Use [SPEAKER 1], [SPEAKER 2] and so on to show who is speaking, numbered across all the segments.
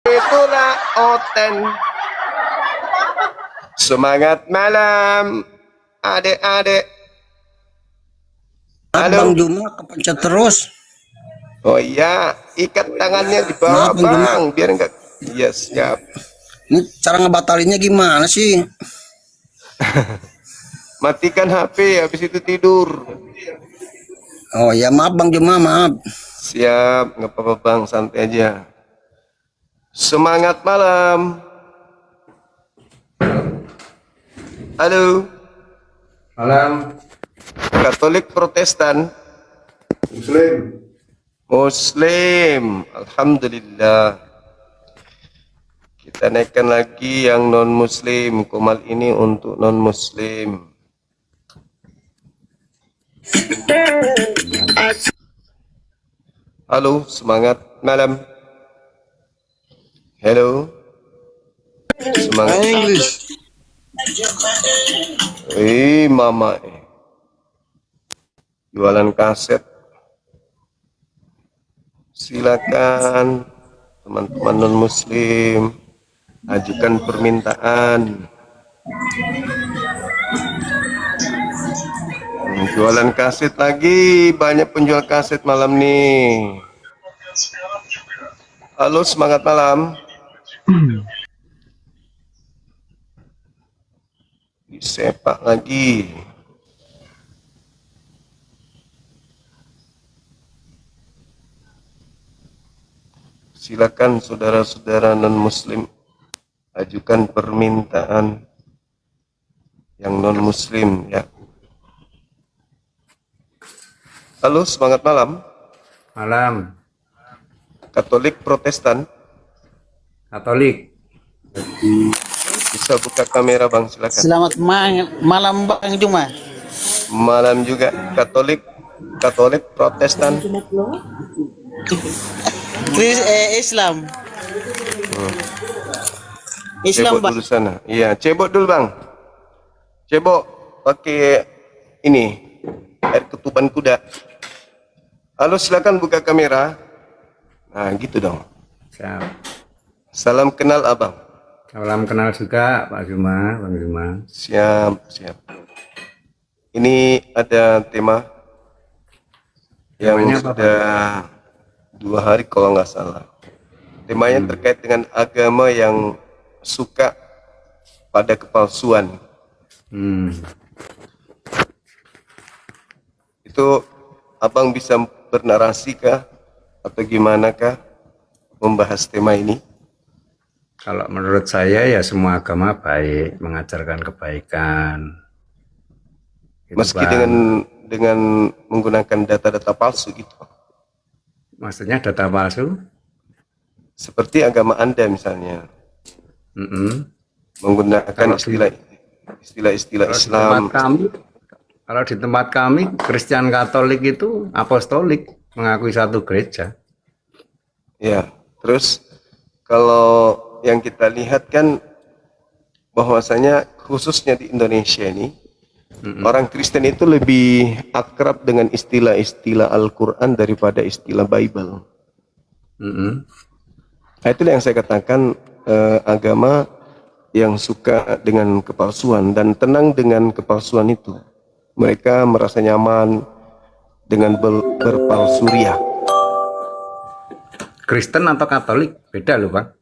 [SPEAKER 1] Itulah Oten. Semangat malam, adik-adik.
[SPEAKER 2] Bang
[SPEAKER 1] Halo.
[SPEAKER 2] Juma kepencet terus.
[SPEAKER 1] Oh iya, ikat tangannya di bawah,
[SPEAKER 2] Maaf Bang Juma.
[SPEAKER 1] Bang, biar enggak. Iya, siap.
[SPEAKER 2] Ini cara ngebatalinnya gimana sih?
[SPEAKER 1] Matikan HP, habis itu tidur.
[SPEAKER 2] Oh ya maaf Bang Juma, maaf.
[SPEAKER 1] Siap, nggak apa-apa Bang, santai aja. Semangat malam. Halo.
[SPEAKER 3] Malam.
[SPEAKER 1] Katolik Protestan.
[SPEAKER 3] Muslim.
[SPEAKER 1] Muslim. Alhamdulillah. Kita naikkan lagi yang non muslim. Komal ini untuk non muslim. Halo, semangat malam. Halo. Semangat.
[SPEAKER 2] English.
[SPEAKER 1] Mama. Jualan kaset. Silakan teman-teman non muslim ajukan permintaan. Jualan kaset lagi, banyak penjual kaset malam nih. Halo, semangat malam. Disepak lagi. Silakan saudara-saudara non-muslim ajukan permintaan yang non-muslim ya. Halo, semangat malam.
[SPEAKER 3] Malam.
[SPEAKER 1] Katolik Protestan.
[SPEAKER 3] Katolik.
[SPEAKER 1] Bisa buka kamera Bang, silakan.
[SPEAKER 2] Selamat malam Bang Juma.
[SPEAKER 1] Malam juga. Katolik Protestan.
[SPEAKER 2] Islam. Islam
[SPEAKER 1] Cebok
[SPEAKER 2] Bang.
[SPEAKER 1] dulu sana. Iya, cebok dulu Bang. Cebok pakai ini air ketuban kuda. Halo, silakan buka kamera. Nah, gitu dong.
[SPEAKER 3] Siap.
[SPEAKER 1] Salam kenal Abang.
[SPEAKER 3] Salam kenal juga Pak Juma, Bang Juma.
[SPEAKER 1] Siap. Ini ada tema yang
[SPEAKER 3] Temanya apa,
[SPEAKER 1] sudah 2 hari kalau nggak salah. Temanya terkait dengan agama yang suka pada kepalsuan. Itu Abang bisa bernarasi kah atau gimana kah membahas tema ini?
[SPEAKER 3] Kalau menurut saya ya semua agama baik, mengajarkan kebaikan. Gitu,
[SPEAKER 1] Meski
[SPEAKER 3] Bang.
[SPEAKER 1] dengan menggunakan data-data palsu gitu.
[SPEAKER 3] Maksudnya data palsu?
[SPEAKER 1] Seperti agama Anda misalnya. Menggunakan
[SPEAKER 3] Kalau
[SPEAKER 1] istilah-istilah Islam.
[SPEAKER 3] Kalau di tempat kami Kristen Katolik itu apostolik, mengakui satu gereja.
[SPEAKER 1] Ya, terus kalau yang kita lihat kan bahwasanya khususnya di Indonesia ini orang Kristen itu lebih akrab dengan istilah-istilah Al-Quran daripada istilah Bible. Nah, itulah yang saya katakan agama yang suka dengan kepalsuan dan tenang dengan kepalsuan itu. Mereka merasa nyaman dengan berpalsuria.
[SPEAKER 3] Kristen atau Katolik beda loh Bang.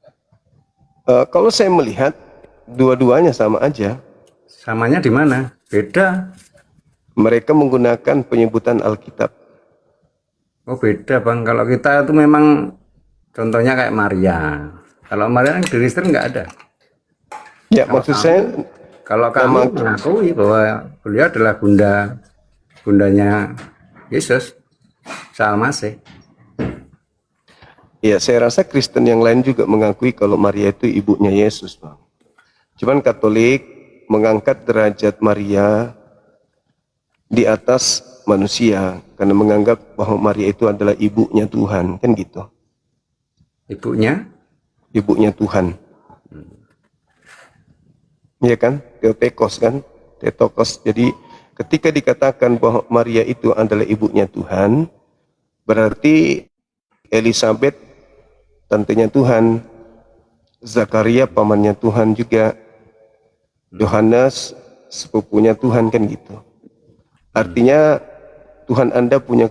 [SPEAKER 1] Kalau saya melihat dua-duanya sama aja.
[SPEAKER 3] Samanya di mana? Beda.
[SPEAKER 1] Mereka menggunakan penyebutan Alkitab.
[SPEAKER 3] Oh beda Bang. Kalau kita itu memang contohnya kayak Maria. Kalau Maria kan di Kristen nggak ada.
[SPEAKER 1] Ya, maksud saya
[SPEAKER 3] kalau kamu mengakui bahwa beliau adalah bundanya Yesus, Salmase.
[SPEAKER 1] ya, saya rasa Kristen yang lain juga mengakui kalau Maria itu ibunya Yesus, Bang. Cuman Katolik mengangkat derajat Maria di atas manusia karena menganggap bahwa Maria itu adalah ibunya Tuhan, kan gitu.
[SPEAKER 3] Ibunya
[SPEAKER 1] Tuhan. Iya kan? Theotokos kan? Theotokos. Jadi ketika dikatakan bahwa Maria itu adalah ibunya Tuhan, berarti Elizabeth tantenya Tuhan, Zakaria pamannya Tuhan juga, Yohanes sepupunya Tuhan, kan gitu. Artinya Tuhan Anda punya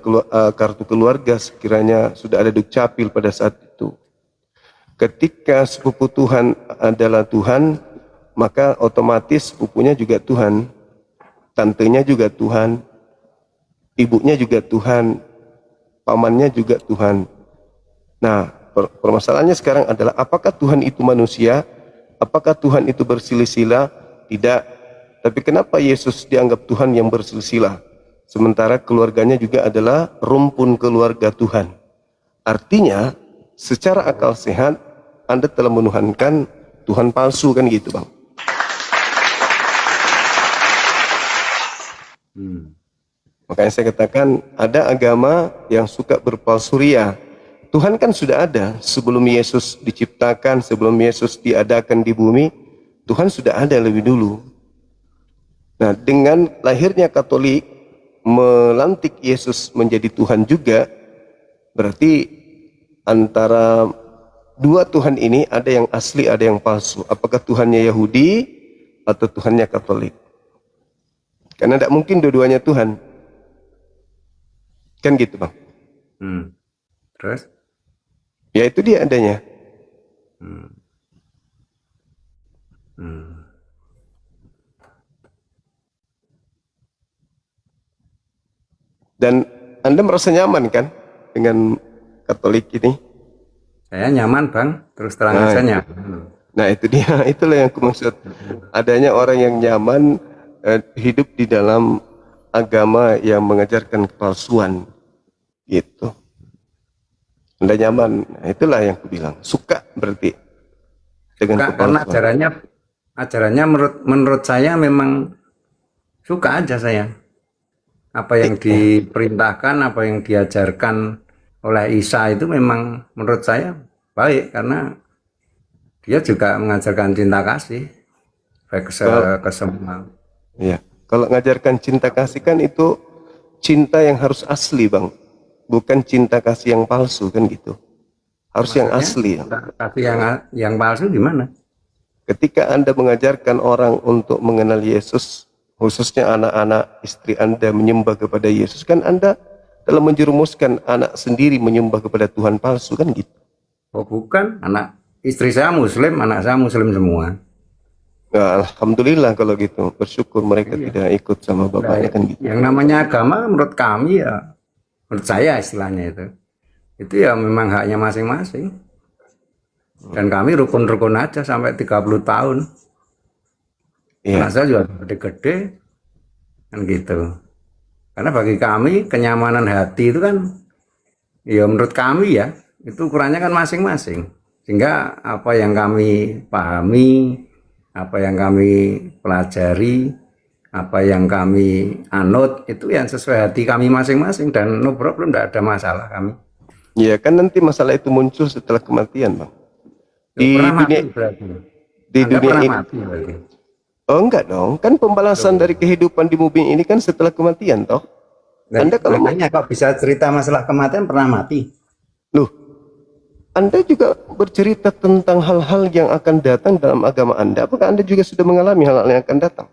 [SPEAKER 1] kartu keluarga sekiranya sudah ada dukcapil pada saat itu. Ketika sepupu Tuhan adalah Tuhan, maka otomatis sepupunya juga Tuhan, tantenya juga Tuhan, ibunya juga Tuhan, pamannya juga Tuhan. Nah, permasalahannya sekarang adalah apakah Tuhan itu manusia? Apakah Tuhan itu bersilsilah? Tidak. Tapi kenapa Yesus dianggap Tuhan yang bersilsilah? Sementara keluarganya juga adalah rumpun keluarga Tuhan. Artinya, secara akal sehat, Anda telah menuhankan Tuhan palsu, kan gitu, Bang. Makanya saya katakan, ada agama yang suka berpalsuria. Tuhan kan sudah ada sebelum Yesus diciptakan, sebelum Yesus diadakan di bumi, Tuhan sudah ada lebih dulu. Nah, dengan lahirnya Katolik melantik Yesus menjadi Tuhan juga, berarti antara dua Tuhan ini ada yang asli, ada yang palsu. Apakah Tuhannya Yahudi atau Tuhannya Katolik? Karena tidak mungkin dua-duanya Tuhan. Kan gitu, Bang.
[SPEAKER 3] Terus?
[SPEAKER 1] Ya itu dia adanya. Dan Anda merasa nyaman kan dengan Katolik ini?
[SPEAKER 3] Saya nyaman, Bang. Terus terang aja nyaman.
[SPEAKER 1] Nah itu dia, itulah yang aku maksud. Adanya orang yang nyaman hidup di dalam agama yang mengajarkan kepalsuan. Gitu. Anda nyaman, nah, itulah yang aku bilang. Suka berarti dengan
[SPEAKER 3] Karena
[SPEAKER 1] kepalsuan.
[SPEAKER 3] ajarannya menurut saya memang suka aja saya. Apa yang diperintahkan, apa yang diajarkan oleh Isa itu memang menurut saya baik, karena dia juga mengajarkan cinta kasih baik ke semua.
[SPEAKER 1] Ya, kalau ngajarkan cinta kasih kan itu cinta yang harus asli, Bang. Bukan cinta kasih yang palsu, kan gitu. Harus yang asli.
[SPEAKER 3] Tapi yang palsu gimana?
[SPEAKER 1] Ketika Anda mengajarkan orang untuk mengenal Yesus, khususnya anak-anak istri Anda menyembah kepada Yesus, kan Anda telah menjerumuskan anak sendiri menyembah kepada Tuhan palsu, kan gitu.
[SPEAKER 3] Oh bukan, anak istri saya Muslim, anak saya Muslim semua.
[SPEAKER 1] Nah, Alhamdulillah kalau gitu. Bersyukur mereka tidak ikut sama bapaknya, kan gitu.
[SPEAKER 3] Yang namanya agama menurut kami ya, menurut saya istilahnya itu ya memang haknya masing-masing. Dan kami rukun-rukun aja sampai 30 tahun.
[SPEAKER 1] Iya.
[SPEAKER 3] Anak saya juga gede-gede kan gitu. Karena bagi kami kenyamanan hati itu kan ya menurut kami ya itu ukurannya kan masing-masing. Sehingga apa yang kami pahami, apa yang kami pelajari, apa yang kami anut itu yang sesuai hati kami masing-masing, dan no problem, tidak ada masalah kami.
[SPEAKER 1] Iya, kan nanti masalah itu muncul setelah kematian, Bang. Di
[SPEAKER 3] Pernah
[SPEAKER 1] dunia
[SPEAKER 3] mati berarti.
[SPEAKER 1] di
[SPEAKER 3] Anda
[SPEAKER 1] dunia
[SPEAKER 3] pernah
[SPEAKER 1] ini.
[SPEAKER 3] mati berarti.
[SPEAKER 1] Oh enggak dong, kan pembalasan dari kehidupan di bumi ini kan setelah kematian toh.
[SPEAKER 3] Nah,
[SPEAKER 1] Anda kalau
[SPEAKER 3] makanya kok bisa cerita masalah kematian pernah mati?
[SPEAKER 1] loh, Anda juga bercerita tentang hal-hal yang akan datang dalam agama Anda. Apakah Anda juga sudah mengalami hal-hal yang akan datang?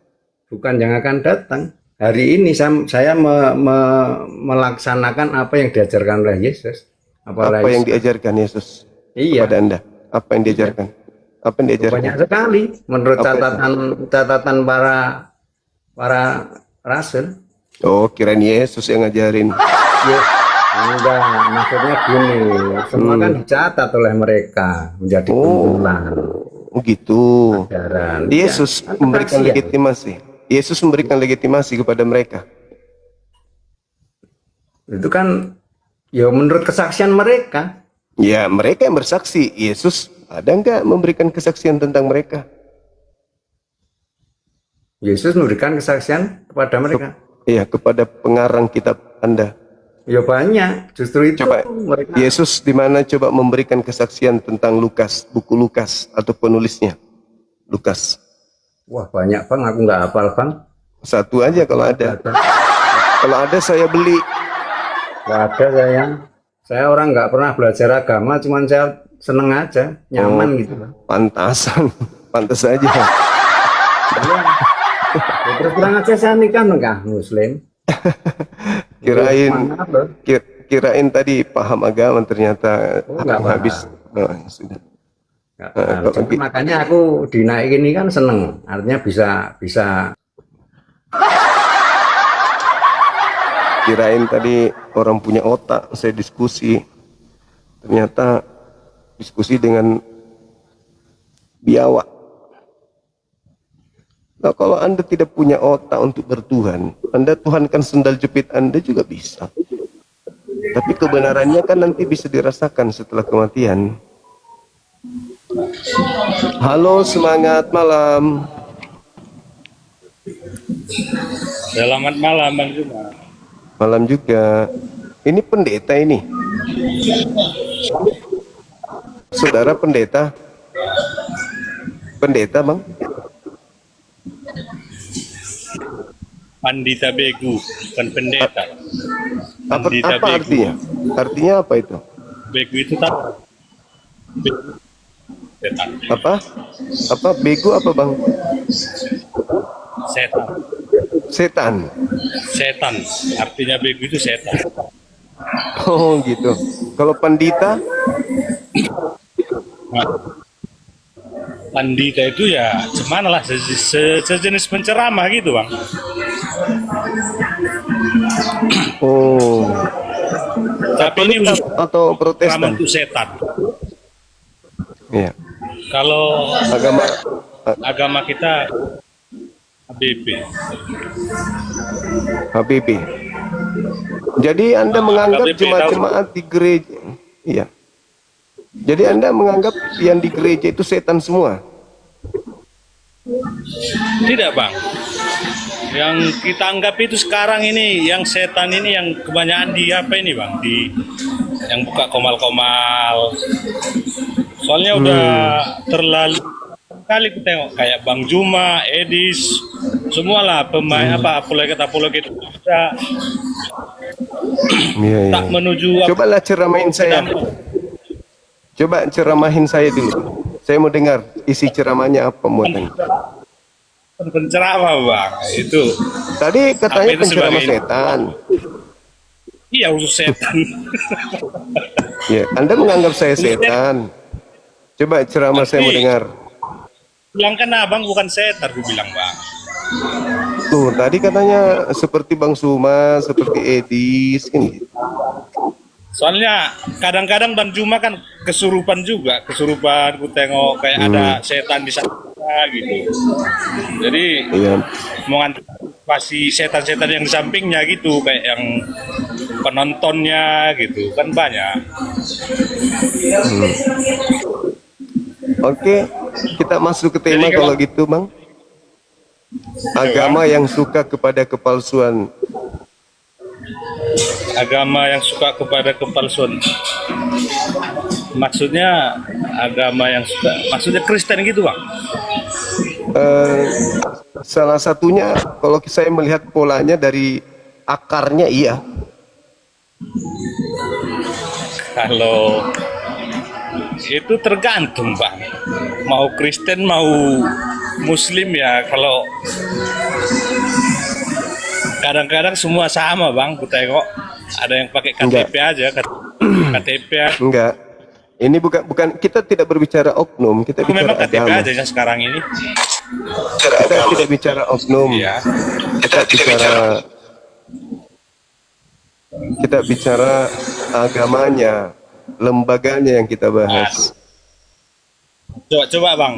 [SPEAKER 3] Bukan yang akan datang. Hari ini saya melaksanakan apa yang diajarkan oleh Yesus.
[SPEAKER 1] Apa yang diajarkan Yesus
[SPEAKER 3] Iya.
[SPEAKER 1] kepada Anda? Apa yang diajarkan? Apa yang diajarkan?
[SPEAKER 3] Banyak sekali menurut catatan para rasul.
[SPEAKER 1] Oh, kirain Yesus yang ngajarin.
[SPEAKER 3] Ya, enggak, maksudnya gini, semua kan dicatat oleh mereka menjadi kumpulan
[SPEAKER 1] Oh, gitu.
[SPEAKER 3] ajaran.
[SPEAKER 1] Yesus
[SPEAKER 3] Ya,
[SPEAKER 1] memberikan
[SPEAKER 3] kesaksian.
[SPEAKER 1] legitimasi. Yesus memberikan legitimasi kepada mereka.
[SPEAKER 3] Itu kan ya menurut kesaksian mereka.
[SPEAKER 1] Ya, mereka yang bersaksi. Yesus ada nggak memberikan kesaksian tentang mereka?
[SPEAKER 3] Yesus memberikan kesaksian kepada mereka.
[SPEAKER 1] Iya, kepada pengarang kitab Anda.
[SPEAKER 3] Ya banyak, justru itu
[SPEAKER 1] Coba,
[SPEAKER 3] mereka.
[SPEAKER 1] Yesus di mana coba memberikan kesaksian tentang Lukas, buku Lukas atau penulisnya? Lukas.
[SPEAKER 3] Wah banyak bang, aku nggak hafal bang.
[SPEAKER 1] Satu aja kalau ada. Kalau ada saya beli.
[SPEAKER 3] Nggak ada saya. Saya orang nggak pernah belajar agama, cuman saya seneng aja, nyaman gitu Bang.
[SPEAKER 1] Pantasan, pantas aja.
[SPEAKER 3] Ya, terus terang aja saya nikah enggak Muslim.
[SPEAKER 1] Kirain
[SPEAKER 3] Maaf, Bro.
[SPEAKER 1] kirain tadi paham agama, ternyata
[SPEAKER 3] Oh, nggak paham.
[SPEAKER 1] habis. Oh, ya sudah.
[SPEAKER 3] Nggak
[SPEAKER 1] Nah,
[SPEAKER 3] paham.
[SPEAKER 1] kalau
[SPEAKER 3] Jadi
[SPEAKER 1] gitu-
[SPEAKER 3] makanya aku dinaikin ini kan seneng, artinya bisa
[SPEAKER 1] Kirain tadi orang punya otak, saya diskusi. Ternyata diskusi dengan biawak. Nah, kalau Anda tidak punya otak untuk bertuhan, Anda tuhankan sendal jepit Anda juga bisa. Tapi kebenarannya kan nanti bisa dirasakan setelah kematian. Halo, semangat malam.
[SPEAKER 4] Selamat malam Bang Juma.
[SPEAKER 1] Malam juga. Ini pendeta ini. Saudara pendeta. Pendeta, Bang.
[SPEAKER 4] Pandita Begu, bukan pendeta. Pandita
[SPEAKER 1] Apa
[SPEAKER 4] Begu.
[SPEAKER 1] artinya? Artinya apa itu?
[SPEAKER 4] Begu itu tak setan.
[SPEAKER 1] Apa? Apa bego apa, Bang?
[SPEAKER 4] Setan.
[SPEAKER 1] Setan.
[SPEAKER 4] Setan. Artinya begu itu setan.
[SPEAKER 1] Oh, gitu. Kalau pandita,
[SPEAKER 4] Nah, pandita itu ya gimana lah sejenis penceramah gitu Bang.
[SPEAKER 1] oh,
[SPEAKER 4] Tapi ini khusus
[SPEAKER 1] atau
[SPEAKER 4] penceramah
[SPEAKER 1] Protestan.
[SPEAKER 4] untuk setan.
[SPEAKER 1] Iya.
[SPEAKER 4] Kalau
[SPEAKER 1] Agama
[SPEAKER 4] agama kita HBP.
[SPEAKER 1] HBB. Jadi Anda menganggap
[SPEAKER 4] HBB
[SPEAKER 1] jemaat-jemaat di gereja. Iya. Jadi Anda menganggap yang di gereja itu setan semua.
[SPEAKER 4] Tidak Bang. Yang kita anggap itu sekarang ini, yang setan ini yang kebanyakan di apa ini Bang? Di yang buka komal-komal. Soalnya udah terlalu kali kita tengok kayak Bang Juma, Edis, semualah pemain apa apologet kita
[SPEAKER 1] Iya, iya.
[SPEAKER 4] tak menuju apa
[SPEAKER 1] Cobalah ceramahin saya. Coba ceramahin saya dulu. Saya mau dengar isi ceramahnya apa muatan.
[SPEAKER 4] penceramah Bang. Itu
[SPEAKER 1] Tadi katanya
[SPEAKER 4] Apa itu
[SPEAKER 1] penceramah
[SPEAKER 4] sebagai-
[SPEAKER 1] setan.
[SPEAKER 4] iya khusus setan.
[SPEAKER 1] Ya, Anda menganggap saya setan. Coba ceramah saya mau dengar.
[SPEAKER 4] Bilang kan abang bukan setan, aku bilang Bang.
[SPEAKER 1] Tuh, tadi katanya seperti Bang Suma, seperti Edis, ini.
[SPEAKER 4] Soalnya kadang-kadang Bang Juma kan kesurupan juga, kesurupan ku tengok kayak ada setan di sana gitu. Jadi
[SPEAKER 1] Iya.
[SPEAKER 4] mau antisipasi setan-setan yang di sampingnya gitu, kayak yang penontonnya gitu kan banyak.
[SPEAKER 1] Oke, kita masuk ke tema
[SPEAKER 4] Jadi
[SPEAKER 1] kalau
[SPEAKER 4] kalau-
[SPEAKER 1] gitu, Bang. Agama yang suka kepada kepalsuan.
[SPEAKER 4] Agama yang suka kepada kepalsuan. Maksudnya agama yang suka, maksudnya Kristen gitu Bang.
[SPEAKER 1] Eh, salah satunya, kalau saya melihat polanya dari akarnya, iya.
[SPEAKER 4] Kalau itu tergantung Bang, mau Kristen mau Muslim ya. Kalau kadang-kadang semua sama Bang, ku tengok ada yang pakai KTP aja, KTP
[SPEAKER 1] Enggak. Ini bukan kita tidak berbicara oknum, kita
[SPEAKER 4] aku memang
[SPEAKER 1] bicara
[SPEAKER 4] KTP
[SPEAKER 1] agama.
[SPEAKER 4] aja ya sekarang ini.
[SPEAKER 1] Kita tidak bicara oknum.
[SPEAKER 4] Iya.
[SPEAKER 1] Kita bicara agamanya, lembaganya yang kita bahas.
[SPEAKER 4] Coba Bang,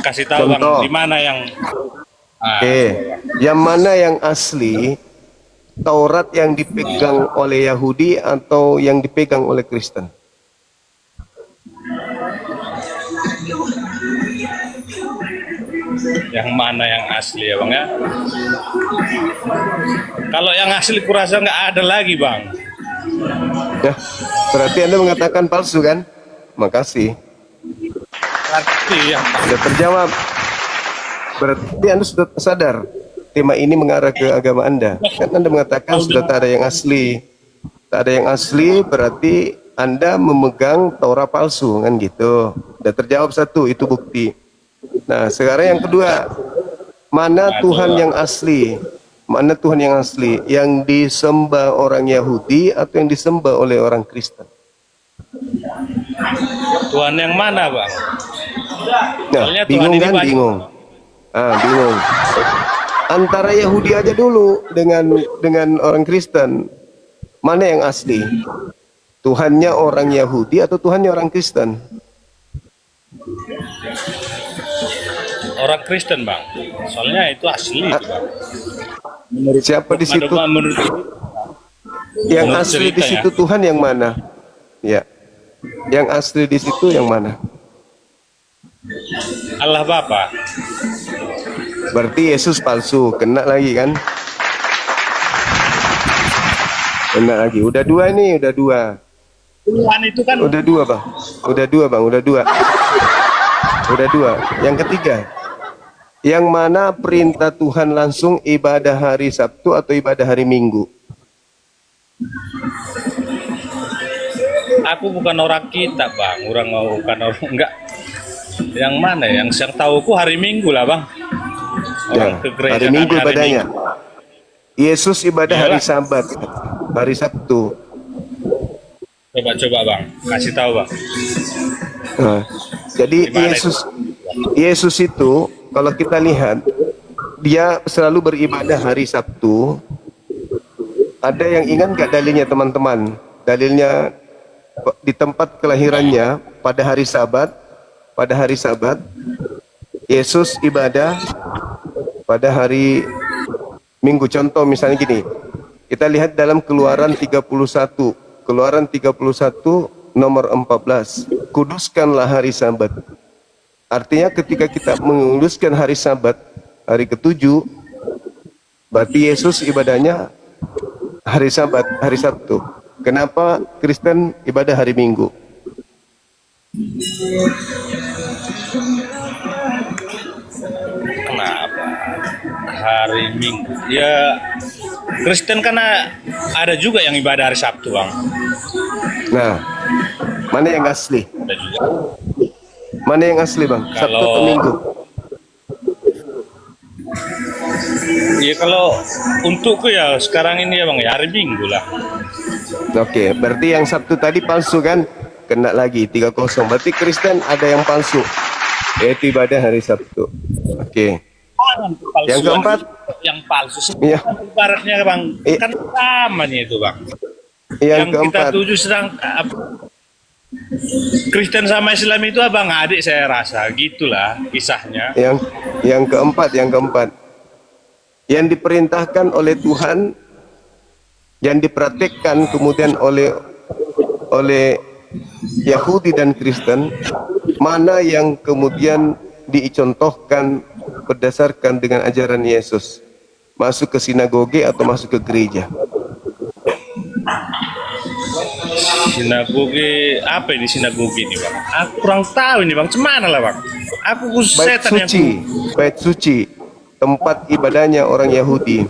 [SPEAKER 4] kasih tahu Bang
[SPEAKER 1] Contoh.
[SPEAKER 4] di mana yang
[SPEAKER 1] Oke, yang mana yang asli? Taurat yang dipegang oleh Yahudi atau yang dipegang oleh Kristen?
[SPEAKER 4] yang mana yang asli ya Bang ya? Kalau yang asli kurasa nggak ada lagi Bang.
[SPEAKER 1] Ya, berarti Anda mengatakan palsu kan? Makasih.
[SPEAKER 4] Berarti yang
[SPEAKER 1] Sudah terjawab. Berarti Anda sudah sadar tema ini mengarah ke agama Anda. Kan Anda mengatakan sudah tak ada yang asli. Tak ada yang asli berarti Anda memegang Taurat palsu, kan gitu. Udah terjawab satu, itu bukti. Nah, sekarang yang kedua, mana Tuhan yang asli? Mana Tuhan yang asli? Yang disembah orang Yahudi atau yang disembah oleh orang Kristen?
[SPEAKER 4] Tuhan yang mana, Bang?
[SPEAKER 1] Nah,
[SPEAKER 4] Soalnya Tuhan
[SPEAKER 1] bingung
[SPEAKER 4] ini
[SPEAKER 1] kan?
[SPEAKER 4] banyak.
[SPEAKER 1] Bingung. Bingung. Antara Yahudi aja dulu dengan orang Kristen. Mana yang asli? Tuhannya orang Yahudi atau Tuhannya orang Kristen?
[SPEAKER 4] Orang Kristen, Bang. Soalnya itu asli itu, Bang.
[SPEAKER 1] Siapa di situ?
[SPEAKER 4] Menurut
[SPEAKER 1] Yang
[SPEAKER 4] menurut
[SPEAKER 1] asli di
[SPEAKER 4] ceritanya.
[SPEAKER 1] situ Tuhan yang mana? Ya. Yang asli di situ yang mana?
[SPEAKER 4] Allah Bapa.
[SPEAKER 1] Berarti Yesus palsu, kena lagi kan? Kena lagi. Udah dua nih, udah dua.
[SPEAKER 4] Tuhan itu kan
[SPEAKER 1] Udah dua, Bang. Udah dua, Bang. Udah dua. Udah dua. Yang ketiga. Yang mana perintah Tuhan langsung ibadah hari Sabtu atau ibadah hari Minggu?
[SPEAKER 4] aku bukan orang kita, Bang. Bukan orang enggak. Yang mana? Yang tahuku hari Minggu lah, Bang. Orang ke gereja
[SPEAKER 1] hari
[SPEAKER 4] kan
[SPEAKER 1] Minggu ibadahnya.
[SPEAKER 4] Minggu.
[SPEAKER 1] Yesus ibadah hari
[SPEAKER 4] Iyalah.
[SPEAKER 1] Sabat, hari Sabtu.
[SPEAKER 4] Coba, Bang. Kasih tahu, Bang.
[SPEAKER 1] Nah, jadi
[SPEAKER 4] Gimana
[SPEAKER 1] Yesus itu kalau kita lihat dia selalu beribadah hari Sabtu. Ada yang ingat nggak dalilnya, teman-teman? Dalilnya di tempat kelahirannya pada hari Sabat. Pada hari Sabat Yesus ibadah pada hari Minggu. Contoh misalnya gini, kita lihat dalam Keluaran 31 nomor 14, kuduskanlah hari Sabat. Artinya ketika kita menguduskan hari Sabat, hari ketujuh, berarti Yesus ibadahnya hari Sabat, hari Sabtu. Kenapa Kristen ibadah hari Minggu?
[SPEAKER 4] Kenapa hari Minggu? Ya Kristen kan ada juga yang ibadah hari Sabtu, Bang.
[SPEAKER 1] Nah, mana yang asli?
[SPEAKER 4] Ada juga.
[SPEAKER 1] Mana yang asli, Bang? Sabtu atau
[SPEAKER 4] Kalau-
[SPEAKER 1] Minggu?
[SPEAKER 4] Iya, kalau untukku ya sekarang ini ya, Bang, ya hari Minggu lah.
[SPEAKER 1] Oke, berarti yang Sabtu tadi palsu kan? Kena lagi 3-0. Berarti Kristen ada yang palsu, yaitu ibadah hari Sabtu. Oke.
[SPEAKER 4] Palsuan
[SPEAKER 1] Yang keempat?
[SPEAKER 4] yang palsu.
[SPEAKER 1] Iya.
[SPEAKER 4] Ibaratnya, Bang,
[SPEAKER 1] Iya.
[SPEAKER 4] kan sama nih itu, Bang.
[SPEAKER 1] Yang
[SPEAKER 4] kita
[SPEAKER 1] keempat,
[SPEAKER 4] tuju sedang Kristen sama Islam itu abang adik, saya rasa gitulah kisahnya.
[SPEAKER 1] yang keempat, yang diperintahkan oleh Tuhan, yang dipraktekkan kemudian oleh Yahudi dan Kristen, mana yang kemudian dicontohkan berdasarkan dengan ajaran Yesus? Masuk ke sinagoge atau masuk ke gereja?
[SPEAKER 4] Sinagoge apa ini sinagoge ini, Bang? Aku kurang tahu ini, Bang. Cemana lah, Bang? Aku
[SPEAKER 1] Bait
[SPEAKER 4] setan yang
[SPEAKER 1] suci, bait suci, tempat ibadahnya orang Yahudi.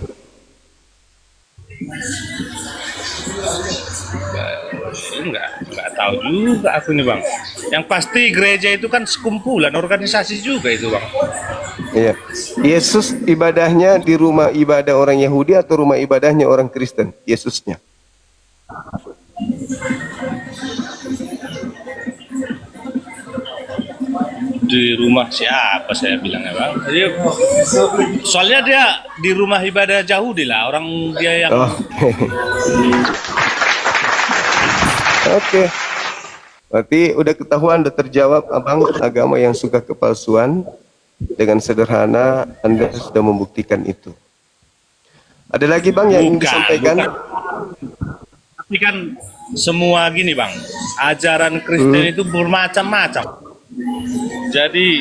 [SPEAKER 4] enggak tahu juga aku ini, Bang. Yang pasti gereja itu kan sekumpulan organisasi juga itu, Bang.
[SPEAKER 1] Iya. Yesus ibadahnya di rumah ibadah orang Yahudi atau rumah ibadahnya orang Kristen? Yesusnya.
[SPEAKER 4] Di rumah siapa saya bilangnya, Bang? Dia, soalnya dia di rumah ibadah Yahudi lah, orang dia yang
[SPEAKER 1] Oke. Oke. Berarti udah ketahuan, udah terjawab, abang, agama yang suka kepalsuan. Dengan sederhana Anda sudah membuktikan itu. Ada lagi, Bang, yang ingin disampaikan?
[SPEAKER 4] Tapi kan semua gini, Bang, ajaran Kristen itu bermacam-macam. Jadi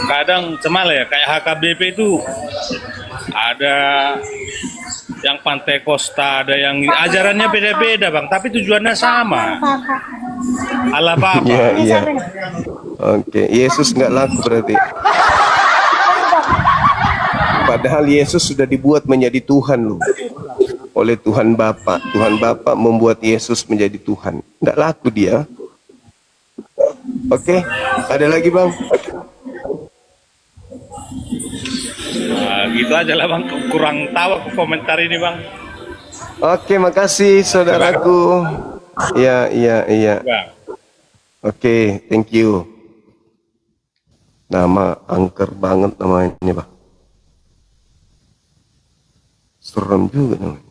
[SPEAKER 4] kadang cemala ya, kayak HKBP itu ada yang Pantekosta, ada yang ajarannya beda-beda, Bang, tapi tujuannya sama. Allah Bapa.
[SPEAKER 1] Iya, iya. Oke, Yesus nggak laku berarti. Padahal Yesus sudah dibuat menjadi Tuhan loh. oleh Tuhan Bapa. Tuhan Bapa membuat Yesus menjadi Tuhan. Tidak laku dia. Oke, ada lagi Bang?
[SPEAKER 4] Nah, gitu aja lah bang, kurang tahu aku komentar ini bang.
[SPEAKER 1] Oke, makasih saudaraku. Iya, iya, iya.
[SPEAKER 4] Bang.
[SPEAKER 1] Oke, thank you. Nama angker banget namanya ini Bang. Serem juga namanya.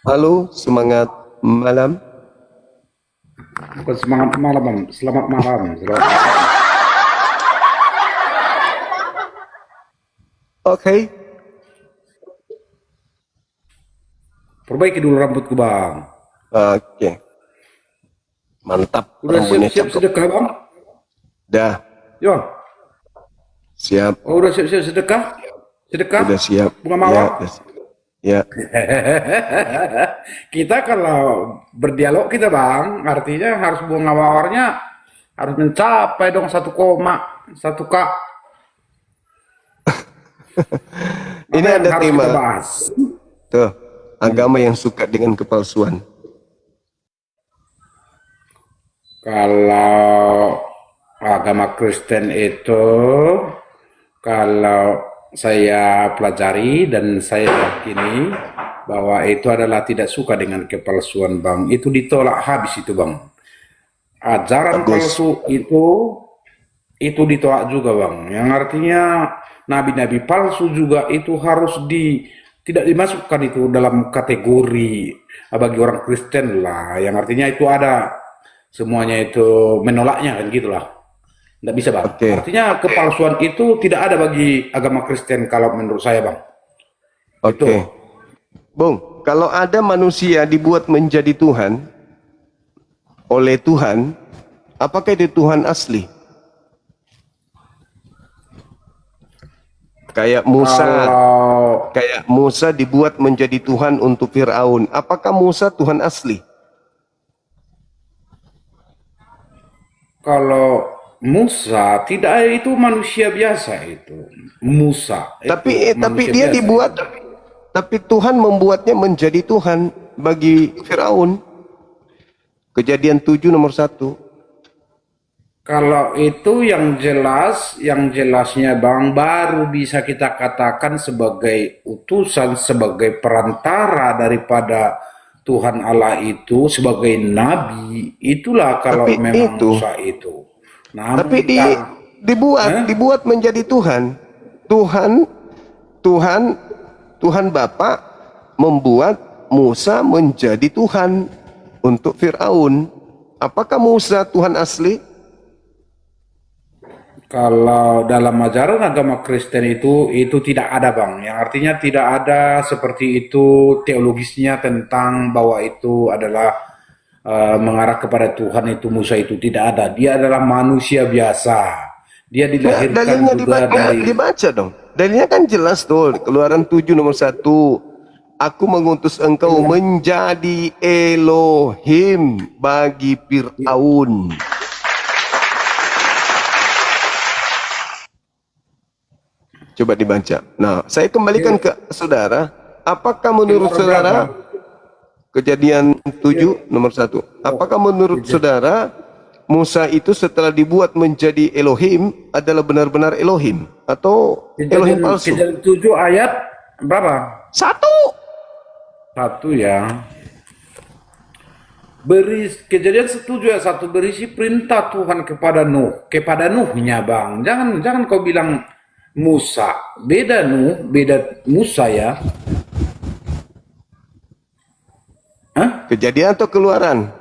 [SPEAKER 1] Halo, semangat malam.
[SPEAKER 3] Bukan semangat malam, Bang. Selamat malam. Selamat malam.
[SPEAKER 1] Oke.
[SPEAKER 3] Perbaiki dulu rambutku, Bang.
[SPEAKER 1] Oke. Mantap.
[SPEAKER 3] Udah
[SPEAKER 1] Rambutnya
[SPEAKER 3] siap-siap
[SPEAKER 1] cakep.
[SPEAKER 3] sedekah, Bang?
[SPEAKER 1] Dah,
[SPEAKER 3] Ya, Bang.
[SPEAKER 1] siap.
[SPEAKER 3] Oh, udah siap-siap sedekah? Sedekah?
[SPEAKER 1] Udah siap.
[SPEAKER 3] Bunga
[SPEAKER 1] Ya,
[SPEAKER 3] mawar?
[SPEAKER 1] udah siap. Ya.
[SPEAKER 3] Kita kalau berdialog kita, Bang, artinya harus bunga mawarnya harus mencapai dong 1,1 K.
[SPEAKER 1] Ini
[SPEAKER 3] Apa yang
[SPEAKER 1] ada
[SPEAKER 3] harus
[SPEAKER 1] tema.
[SPEAKER 3] kita bahas?
[SPEAKER 1] Tuh, agama yang suka dengan kepalsuan.
[SPEAKER 3] Kalau agama Kristen itu, kalau saya pelajari dan saya yakini bahwa itu adalah tidak suka dengan kepalsuan, Bang. Itu ditolak habis itu, Bang. Ajaran
[SPEAKER 1] Bagus.
[SPEAKER 3] palsu itu ditolak juga, Bang. Yang artinya nabi-nabi palsu juga itu harus tidak dimasukkan itu dalam kategori bagi orang Kristen lah. Yang artinya itu ada semuanya itu menolaknya kan gitulah. Tidak bisa, Bang.
[SPEAKER 1] Oke.
[SPEAKER 3] Artinya kepalsuan itu tidak ada bagi agama Kristen kalau menurut saya, Bang.
[SPEAKER 1] Oke. Bung, kalau ada manusia dibuat menjadi Tuhan oleh Tuhan, apakah itu Tuhan asli? Kayak Musa,
[SPEAKER 3] Kalau
[SPEAKER 1] kayak Musa dibuat menjadi Tuhan untuk Firaun. Apakah Musa Tuhan asli?
[SPEAKER 3] kalau Musa tidak, itu manusia biasa itu. Musa.
[SPEAKER 1] Tapi
[SPEAKER 3] itu manusia
[SPEAKER 1] dia
[SPEAKER 3] biasa.
[SPEAKER 1] dibuat, tapi Tuhan membuatnya menjadi Tuhan bagi Firaun. Kejadian 7 nomor 1.
[SPEAKER 3] Kalau itu yang jelasnya, Bang, baru bisa kita katakan sebagai utusan, sebagai perantara daripada Tuhan Allah itu, sebagai nabi. Itulah kalau
[SPEAKER 1] Tapi
[SPEAKER 3] memang
[SPEAKER 1] itu-
[SPEAKER 3] Musa itu. Namun
[SPEAKER 1] Tapi
[SPEAKER 3] kita-
[SPEAKER 1] dibuat menjadi Tuhan. Tuhan Bapa membuat Musa menjadi Tuhan untuk Firaun. Apakah Musa Tuhan asli?
[SPEAKER 3] Kalau dalam ajaran agama Kristen itu tidak ada, Bang. Yang artinya tidak ada seperti itu teologisnya tentang bahwa itu adalah mengarah kepada Tuhan, itu Musa itu tidak ada. Dia adalah manusia biasa. Dia
[SPEAKER 1] Ya,
[SPEAKER 3] dilahirkan
[SPEAKER 1] dalilnya
[SPEAKER 3] juga dari
[SPEAKER 1] dibaca dong. Dalilnya kan jelas tuh. Keluaran 7 nomor 1. Aku mengutus engkau menjadi Elohim bagi Firaun. Coba dibaca. Nah, saya kembalikan ke saudara. Apakah menurut saudara Kejadian 7 nomor 1. Apakah menurut saudara Musa itu setelah dibuat menjadi Elohim adalah benar-benar Elohim atau Elohim palsu?
[SPEAKER 3] Kejadian 7 ayat berapa? 1 ya. Kejadian 7 ayat 1 berisi perintah Tuhan kepada Nuhnya, Bang. Jangan kau bilang Musa. Beda Nuh, beda Musa ya. Hah?
[SPEAKER 1] Kejadian atau Keluaran?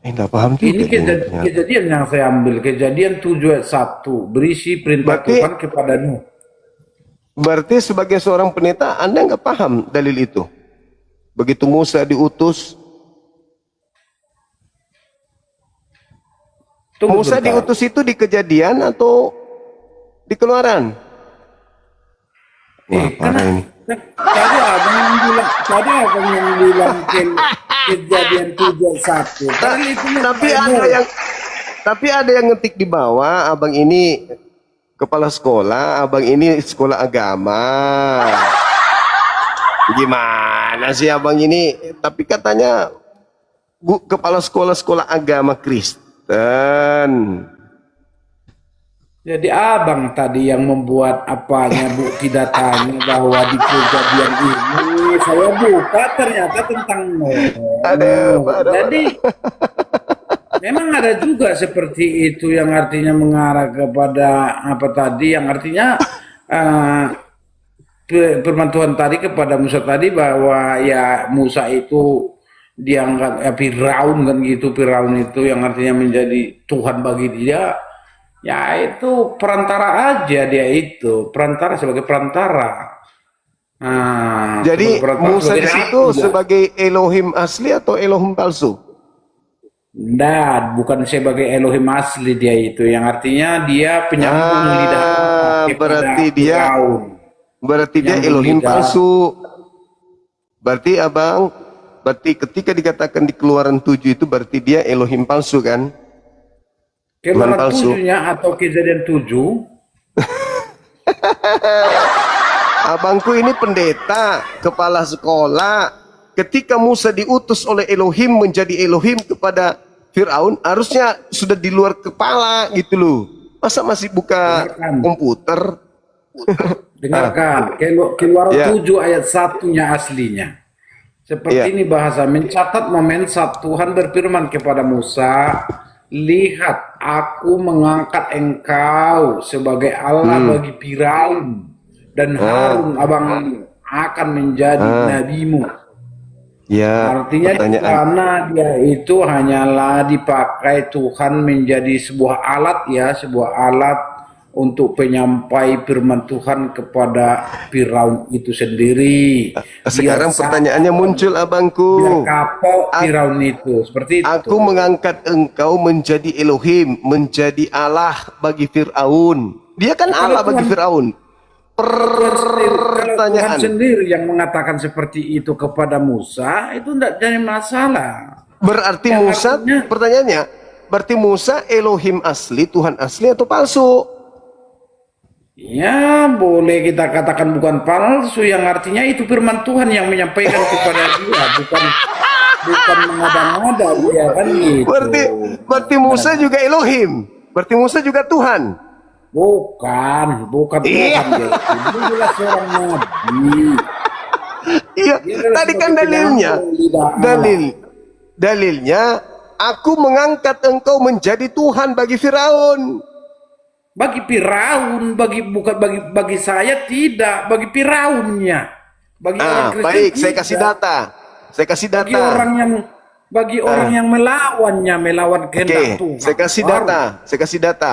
[SPEAKER 1] Enggak paham juga.
[SPEAKER 3] Ini
[SPEAKER 1] ternyata.
[SPEAKER 3] kejadian yang saya ambil. Kejadian 7 ayat 1 berisi perintah
[SPEAKER 1] Berarti-
[SPEAKER 3] Tuhan kepada Nuh.
[SPEAKER 1] Berarti sebagai seorang pendeta Anda nggak paham dalil itu. Begitu Musa diutus,
[SPEAKER 3] Tunggu
[SPEAKER 1] Musa
[SPEAKER 3] sebentar.
[SPEAKER 1] diutus itu di Kejadian atau di Keluaran? Wah, parah ini.
[SPEAKER 3] Tadi abang yang bilang kejadian 7 ayat 1. Padahal itu
[SPEAKER 1] Tapi
[SPEAKER 3] Nuh.
[SPEAKER 1] ada yang Tapi ada yang ngetik di bawah, abang ini kepala sekolah, abang ini sekolah agama. Gimana sih abang ini? Tapi katanya kepala sekolah agama Kristen.
[SPEAKER 5] Jadi abang tadi yang membuat apanya bukti datanya bahwa di kejadian ini saya buka ternyata tentang Jadi memang ada juga seperti itu yang artinya mengarah kepada apa tadi yang artinya firman Tuhan tadi kepada Musa tadi bahwa ya Musa itu dianggap ya Firaun kan gitu, Firaun itu yang artinya menjadi Tuhan bagi dia. Ya itu perantara aja, dia itu perantara sebagai perantara. Nah,
[SPEAKER 1] Jadi
[SPEAKER 5] sebagai
[SPEAKER 1] Musa di
[SPEAKER 5] sebagai
[SPEAKER 1] situ
[SPEAKER 5] raja.
[SPEAKER 1] sebagai Elohim asli atau Elohim palsu?
[SPEAKER 5] Nah, bukan sebagai Elohim asli dia itu, yang artinya dia penyambung lidah kepada
[SPEAKER 1] berarti dia
[SPEAKER 5] Firaun.
[SPEAKER 1] berarti dia
[SPEAKER 5] Yang
[SPEAKER 1] Elohim
[SPEAKER 5] lidah.
[SPEAKER 1] palsu. Berarti abang, berarti ketika dikatakan di Keluaran 7 itu berarti dia Elohim palsu kan?
[SPEAKER 5] Keluaran
[SPEAKER 1] palsu.
[SPEAKER 5] 7-nya atau kejadian 7?
[SPEAKER 1] Abangku ini pendeta, kepala sekolah. Ketika Musa diutus oleh Elohim menjadi Elohim kepada Firaun, harusnya sudah di luar kepala gitu loh. Masa masih buka
[SPEAKER 5] Dengarkan.
[SPEAKER 1] komputer?
[SPEAKER 5] Dengarkan, Keluaran
[SPEAKER 1] Ya.
[SPEAKER 5] 7 ayat 1-nya aslinya. Seperti
[SPEAKER 1] Ya.
[SPEAKER 5] ini bahasa, mencatat momen saat Tuhan berfirman kepada Musa, lihat, aku mengangkat engkau sebagai Allah bagi Firaun, dan Harun abangmu akan menjadi nabimu.
[SPEAKER 1] Ya,
[SPEAKER 5] Artinya di
[SPEAKER 1] pertanyaan.
[SPEAKER 5] sana dia itu hanyalah dipakai Tuhan menjadi sebuah alat ya, sebuah alat untuk penyampai firman Tuhan kepada Firaun itu sendiri.
[SPEAKER 1] Sekarang
[SPEAKER 5] Biar
[SPEAKER 1] pertanyaannya muncul abangku.
[SPEAKER 5] biar kapok Firaun itu, seperti itu.
[SPEAKER 1] Aku mengangkat engkau menjadi Elohim, menjadi Allah bagi Fir'aun. Dia kan Allah bagi Fir'aun.
[SPEAKER 5] Tuhan
[SPEAKER 1] Pertanyaan.
[SPEAKER 5] sendiri yang mengatakan seperti itu kepada Musa, itu tidak jadi masalah.
[SPEAKER 1] Berarti
[SPEAKER 5] Yang
[SPEAKER 1] Musa,
[SPEAKER 5] artinya-
[SPEAKER 1] pertanyaannya, berarti Musa Elohim asli, Tuhan asli atau palsu?
[SPEAKER 5] Ya, boleh kita katakan bukan palsu, yang artinya itu firman Tuhan yang menyampaikan kepada dia, bukan mengada-ngada dia kan gitu.
[SPEAKER 1] Berarti Musa juga Elohim. Berarti Musa juga Tuhan.
[SPEAKER 5] Bukan
[SPEAKER 1] Iya.
[SPEAKER 5] Tuhan dia. Dia jelas seorang nabi.
[SPEAKER 1] Iya,
[SPEAKER 5] Dia adalah
[SPEAKER 1] tadi kan
[SPEAKER 5] sebagai
[SPEAKER 1] dalilnya.
[SPEAKER 5] penyambung lidah Allah.
[SPEAKER 1] Dalilnya, aku mengangkat engkau menjadi Tuhan bagi Firaun.
[SPEAKER 5] Bagi Firaun, bukan bagi saya tidak, bagi Firaunnya. Bagi orang Kristen
[SPEAKER 1] Baik, saya
[SPEAKER 5] tidak.
[SPEAKER 1] kasih data. Saya kasih
[SPEAKER 5] Bagi
[SPEAKER 1] data.
[SPEAKER 5] orang yang melawannya, melawan kehendak Tuhan.
[SPEAKER 1] Saya kasih
[SPEAKER 5] Baru.
[SPEAKER 1] data. Saya kasih data.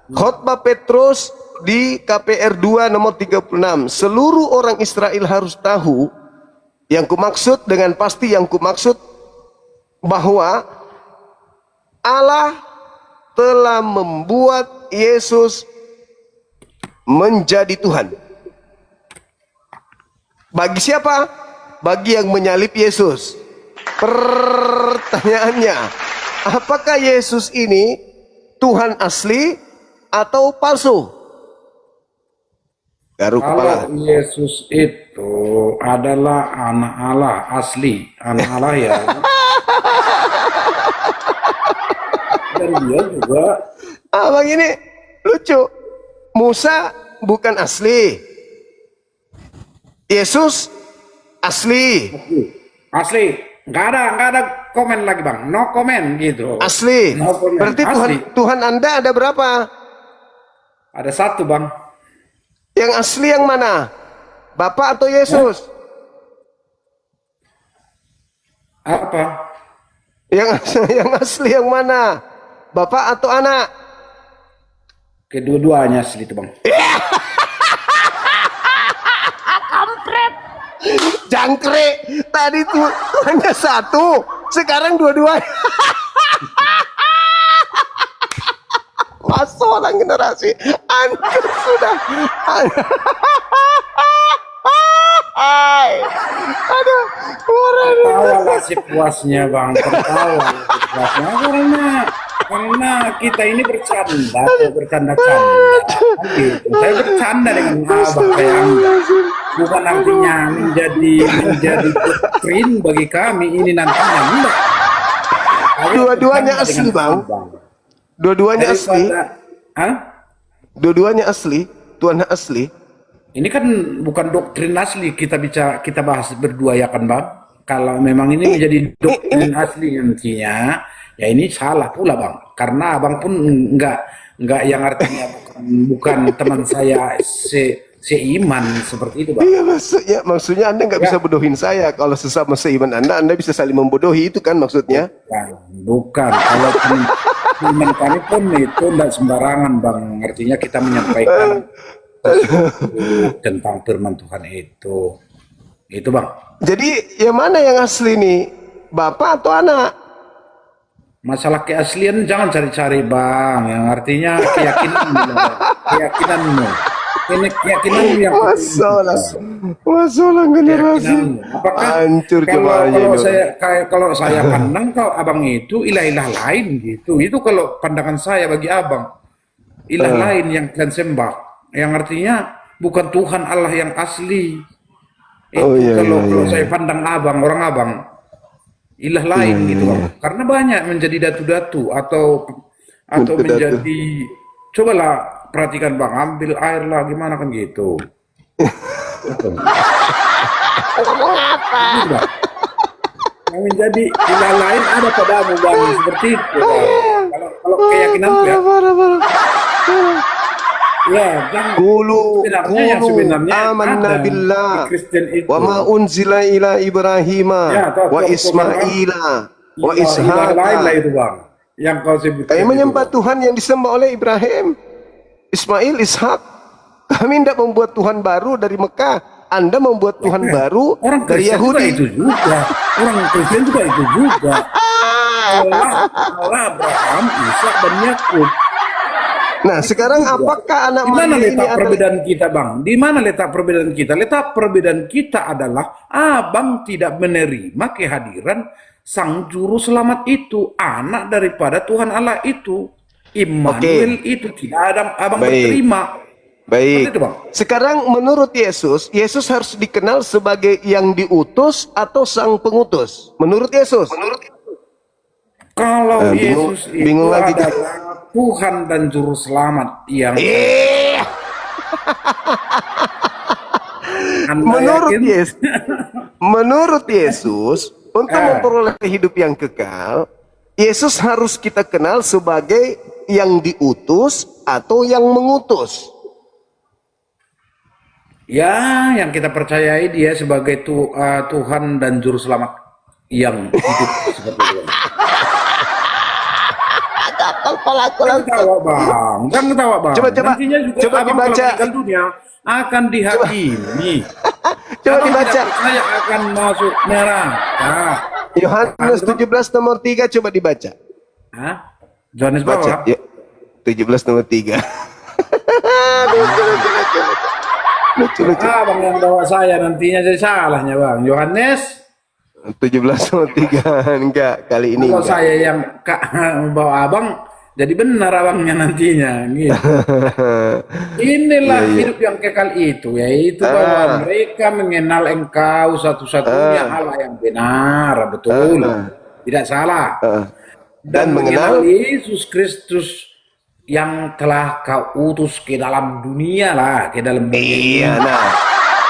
[SPEAKER 1] Khotbah Petrus di KPR 2 nomor 36. Seluruh orang Israel harus tahu yang kumaksud dengan pasti yang kumaksud bahwa Allah telah membuat Yesus menjadi Tuhan. Bagi siapa? Bagi yang menyalib Yesus. Pertanyaannya, apakah Yesus ini Tuhan asli atau palsu? Garuk kepala.
[SPEAKER 5] Kalau Yesus itu adalah anak Allah asli, anak Allah ya. Dan dia juga
[SPEAKER 1] Abang ini lucu. Musa bukan asli. Yesus asli.
[SPEAKER 5] asli, nggak ada komen lagi bang, no komen gitu.
[SPEAKER 1] Asli.
[SPEAKER 5] No comment.
[SPEAKER 1] Berarti
[SPEAKER 5] Asli.
[SPEAKER 1] Tuhan Anda ada berapa?
[SPEAKER 5] Ada satu bang,
[SPEAKER 1] Yang asli yang mana? Bapak atau Yesus?
[SPEAKER 5] apa?
[SPEAKER 1] Yang asli yang mana? Bapak atau anak?
[SPEAKER 5] Kedua-duanya asli itu bang.
[SPEAKER 1] Jangkrik. Tadi tuh hanya satu. Sekarang dua-duanya. Masuk orang generasi. Anda sudah. Aduh.
[SPEAKER 5] Tertawa lah si puasnya bang, tertawa lah si puasnya karena karena kita ini bercanda atau bercanda-canda. Gitu. Saya bercanda dengan abang saya Angga. Bukan artinya menjadi doktrin bagi kami ini nantinya. Enggak. Saya
[SPEAKER 1] Dua-duanya
[SPEAKER 5] bercanda
[SPEAKER 1] asli,
[SPEAKER 5] dengan
[SPEAKER 1] Bang.
[SPEAKER 5] abang.
[SPEAKER 1] Dua-duanya asli.
[SPEAKER 5] Hah?
[SPEAKER 1] Dua-duanya asli. Tuhan asli.
[SPEAKER 5] Ini kan bukan doktrin asli kita bahas berdua ya kan Bang. Kalau memang ini menjadi doktrin asli nantinya, ya ini salah pula Bang. Karena Abang pun enggak yang artinya bukan teman saya seiman seperti itu Bang.
[SPEAKER 1] Iya, maksudnya Anda nggak bisa bodohin saya. Kalau sesama seiman Anda bisa saling membodohi, itu kan maksudnya?
[SPEAKER 5] Bukan. Kalau iman kami pun itu tidak sembarangan Bang. Artinya kita menyampaikan tentang firman Tuhan itu. Itu Bang.
[SPEAKER 1] Jadi yang mana yang asli nih? Bapak atau anak?
[SPEAKER 5] Masalah keaslian jangan cari-cari Bang. Yang artinya keyakinanmu. Ini keyakinanmu yang
[SPEAKER 1] Masalah generasi.
[SPEAKER 5] keyakinanmu. Apakah
[SPEAKER 1] Hancur jemaahnya ini.
[SPEAKER 5] kalau saya pandang kau abang itu ilah-ilah lain gitu. Itu kalau pandangan saya bagi abang. Ilah lain yang kalian sembah. Yang artinya bukan Tuhan Allah yang asli. Itu kalau saya pandang orang abang ilah lain gitu Bang. Karena banyak menjadi datu-datu atau menjadi, cobalah perhatikan Bang, ambil air lah gimana kan gitu.
[SPEAKER 6] Ngomong apa?
[SPEAKER 5] Yang menjadi ilah lain ada padamu Bang, seperti itu Bang. Kalau keyakinan ya. Ya, yang sebenarnya
[SPEAKER 1] amanna
[SPEAKER 5] ada
[SPEAKER 1] billah
[SPEAKER 5] di Kristen itu.
[SPEAKER 1] wa ma unzila ila Ibrahima
[SPEAKER 5] Ya,
[SPEAKER 1] wa Ismaila wa
[SPEAKER 5] Ilah lain lah
[SPEAKER 1] Ishaq.
[SPEAKER 5] itu Bang. Yang kau sebutkan.
[SPEAKER 1] Kami
[SPEAKER 5] itu,
[SPEAKER 1] menyembah
[SPEAKER 5] Bang.
[SPEAKER 1] Tuhan yang disembah oleh Ibrahim, Ismail, Ishak. Kami tidak membuat Tuhan baru dari Mekah. Anda membuat Tuhan baru
[SPEAKER 5] Orang
[SPEAKER 1] dari
[SPEAKER 5] Kristen juga
[SPEAKER 1] Yahudi.
[SPEAKER 5] itu juga. Orang Kristen juga itu juga. Allah, Abraham, Ishak dan Yakub.
[SPEAKER 1] Nah, sekarang apakah anak
[SPEAKER 5] Di mana
[SPEAKER 1] Maria ini
[SPEAKER 5] letak
[SPEAKER 1] adalah
[SPEAKER 5] perbedaan kita, Bang? Di mana letak perbedaan kita? Letak perbedaan kita adalah Abang tidak menerima kehadiran Sang Juru Selamat itu, anak daripada Tuhan Allah itu, Immanuel itu tidak ada Abang
[SPEAKER 1] Baik.
[SPEAKER 5] berterima.
[SPEAKER 1] baik?
[SPEAKER 5] Seperti itu, Bang.
[SPEAKER 1] Sekarang menurut Yesus harus dikenal sebagai yang diutus atau sang pengutus. Menurut Yesus.
[SPEAKER 5] Kalau
[SPEAKER 1] bingung-
[SPEAKER 5] Yesus
[SPEAKER 1] bingung
[SPEAKER 5] itu
[SPEAKER 1] lagi.
[SPEAKER 5] adalah Tuhan dan Juru Selamat yang Anda
[SPEAKER 1] menurut
[SPEAKER 5] yakin?
[SPEAKER 1] Yesus, menurut Yesus, untuk memperoleh hidup yang kekal, Yesus harus kita kenal sebagai yang diutus atau yang mengutus.
[SPEAKER 5] Ya, yang kita percayai dia sebagai Tuhan dan Juru Selamat yang hidup seperti itu.
[SPEAKER 6] Gatal pelaku
[SPEAKER 5] Jangan ketawa bang, jangan ketawa bang.
[SPEAKER 1] Coba,
[SPEAKER 5] Nantinya juga
[SPEAKER 1] coba
[SPEAKER 5] abang
[SPEAKER 1] dibaca.
[SPEAKER 5] kalau meninggal dunia akan dihakimi.
[SPEAKER 1] Coba
[SPEAKER 5] Abang
[SPEAKER 1] dibaca.
[SPEAKER 5] tidak percaya akan masuk neraka.
[SPEAKER 1] Yohanes 17 nomor 3, coba dibaca.
[SPEAKER 5] Hah? Johannes
[SPEAKER 1] Baca.
[SPEAKER 5] bawah.
[SPEAKER 1] Yuk. 17 nomor 3. Lucu.
[SPEAKER 5] Abang yang bawa saya nantinya jadi salahnya bang. Yohanes.
[SPEAKER 1] 17 nomor 3. Enggak, kali ini
[SPEAKER 5] Kalau
[SPEAKER 1] enggak.
[SPEAKER 5] saya yang bawa abang, jadi benar abangnya nantinya. Gitu. Inilah hidup yang kekal itu, yaitu bahwa mereka mengenal Engkau satu-satunya Allah yang benar, betul, tidak salah, dan mengenal Yesus Kristus yang telah Kau utus ke dalam dunia lah, ke dalam dunia.
[SPEAKER 1] Iya, nah.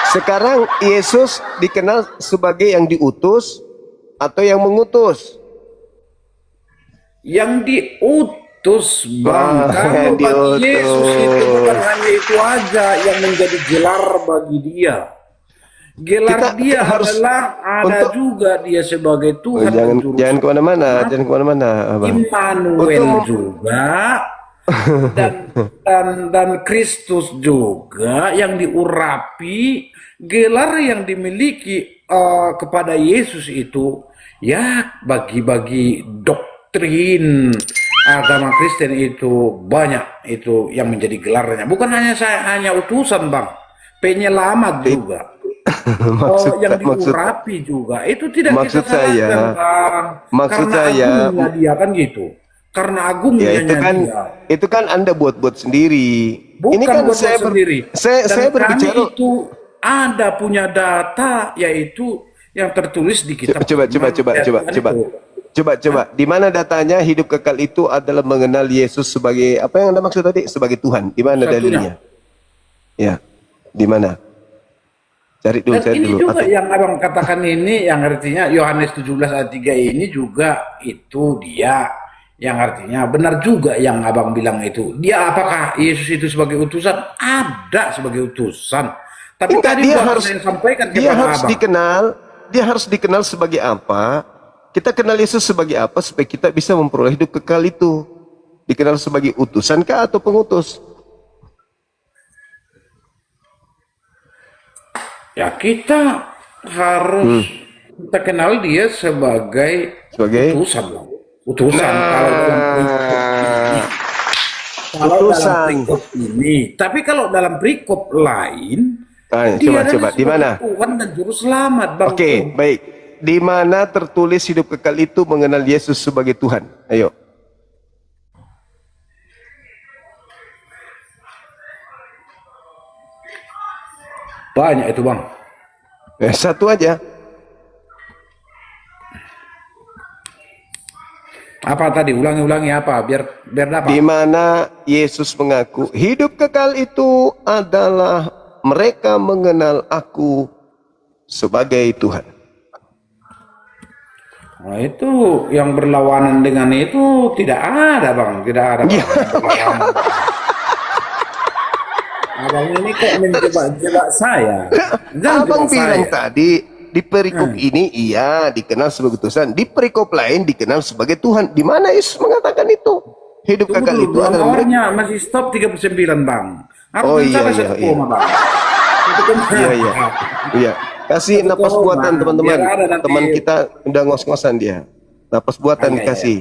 [SPEAKER 1] Sekarang Yesus dikenal sebagai yang diutus atau yang mengutus?
[SPEAKER 5] Yang diutus bang.
[SPEAKER 1] Yang
[SPEAKER 5] Kalau bagi
[SPEAKER 1] diutus.
[SPEAKER 5] Yesus itu bukan hanya itu aja yang menjadi gelar bagi dia. Gelar
[SPEAKER 1] Kita
[SPEAKER 5] dia
[SPEAKER 1] harus
[SPEAKER 5] adalah ada
[SPEAKER 1] untuk-
[SPEAKER 5] juga dia sebagai Tuhan dan Juru
[SPEAKER 1] Jangan kemana-mana, jangan kemana-mana, Abang.
[SPEAKER 5] Immanuel juga dan Kristus juga yang diurapi. Gelar yang dimiliki kepada Yesus itu ya bagi-bagi doktrin agama Kristen itu banyak itu yang menjadi gelarnya. Bukan hanya utusan bang, penyelamat juga. Yang diurapi juga itu tidak
[SPEAKER 1] maksud
[SPEAKER 5] kita salahkan
[SPEAKER 1] saya-
[SPEAKER 5] bang.
[SPEAKER 1] maksud
[SPEAKER 5] Karena
[SPEAKER 1] saya-
[SPEAKER 5] agungnya dia kan gitu. karena
[SPEAKER 1] Ya
[SPEAKER 5] agungnya
[SPEAKER 1] itu kan Anda buat-buat sendiri.
[SPEAKER 5] bukan
[SPEAKER 1] Ini kan
[SPEAKER 5] buat sendiri.
[SPEAKER 1] saya
[SPEAKER 5] Dan kami
[SPEAKER 1] berbicara.
[SPEAKER 5] itu ada punya data, yaitu yang tertulis di kitab
[SPEAKER 1] Coba.
[SPEAKER 5] Tuhan itu.
[SPEAKER 1] Coba. Di mana datanya hidup kekal itu adalah mengenal Yesus sebagai apa yang Anda maksud tadi? Sebagai Tuhan. Di mana
[SPEAKER 5] Satunya.
[SPEAKER 1] dalilnya? Ya, di mana? Cari dulu,
[SPEAKER 5] Dan
[SPEAKER 1] cari
[SPEAKER 5] ini
[SPEAKER 1] dulu.
[SPEAKER 5] juga yang abang katakan ini, yang artinya Yohanes 17 ayat 3 ini juga itu dia, yang artinya benar juga yang abang bilang itu. Dia apakah Yesus itu sebagai utusan? Ada sebagai utusan. Tapi
[SPEAKER 1] Enggak,
[SPEAKER 5] tadi
[SPEAKER 1] dia
[SPEAKER 5] baru
[SPEAKER 1] harus
[SPEAKER 5] saya sampaikan
[SPEAKER 1] dia
[SPEAKER 5] kepada
[SPEAKER 1] harus
[SPEAKER 5] abang.
[SPEAKER 1] dikenal, dia harus dikenal sebagai apa? Kita kenal Yesus sebagai apa supaya kita bisa memperoleh hidup kekal itu? Dikenal sebagai utusan kah atau pengutus?
[SPEAKER 5] Ya kita harus kita kenal dia sebagai utusan. Bang. Utusan kalau dalam
[SPEAKER 1] Nah,
[SPEAKER 5] kalau
[SPEAKER 1] utusan.
[SPEAKER 5] dalam perikop ini. Tapi kalau dalam perikop lain, dia
[SPEAKER 1] coba di mana?
[SPEAKER 5] Tuhan dan juru selamat, Bang.
[SPEAKER 1] Oke, baik. Di mana tertulis hidup kekal itu mengenal Yesus sebagai Tuhan? Ayo.
[SPEAKER 5] Banyak itu, Bang.
[SPEAKER 1] Satu aja.
[SPEAKER 5] Apa tadi? Ulangi apa? Biar dapat.
[SPEAKER 1] Di mana Yesus mengaku hidup kekal itu adalah mereka mengenal aku sebagai Tuhan.
[SPEAKER 5] Nah, itu yang berlawanan dengan itu tidak ada, Bang. Tidak ada, Bang. Berlawanan. Abang ini kok menjebak saya. Jangan
[SPEAKER 1] Abang
[SPEAKER 5] jebak
[SPEAKER 1] bilang
[SPEAKER 5] saya.
[SPEAKER 1] tadi di perikop ini iya dikenal sebagai utusan, di perikop lain dikenal sebagai Tuhan. Di mana Yesus mengatakan itu? Hidup
[SPEAKER 5] Tunggu
[SPEAKER 1] kekal
[SPEAKER 5] dulu,
[SPEAKER 1] itu
[SPEAKER 5] Bang.
[SPEAKER 1] adalah mereka.
[SPEAKER 5] Nomornya masih stop 39, Bang. Aku
[SPEAKER 1] Oh,
[SPEAKER 5] mencapai
[SPEAKER 1] iya,
[SPEAKER 5] satu
[SPEAKER 1] iya.
[SPEAKER 5] koma, Bang. Satu koma.
[SPEAKER 1] Iya. Kasih
[SPEAKER 5] Satu
[SPEAKER 1] napas
[SPEAKER 5] koma.
[SPEAKER 1] buatan teman-teman.
[SPEAKER 5] Biar ada nanti.
[SPEAKER 1] Teman kita udah ngos-ngosan dia. Napas buatan
[SPEAKER 5] Iya, iya.
[SPEAKER 1] dikasih.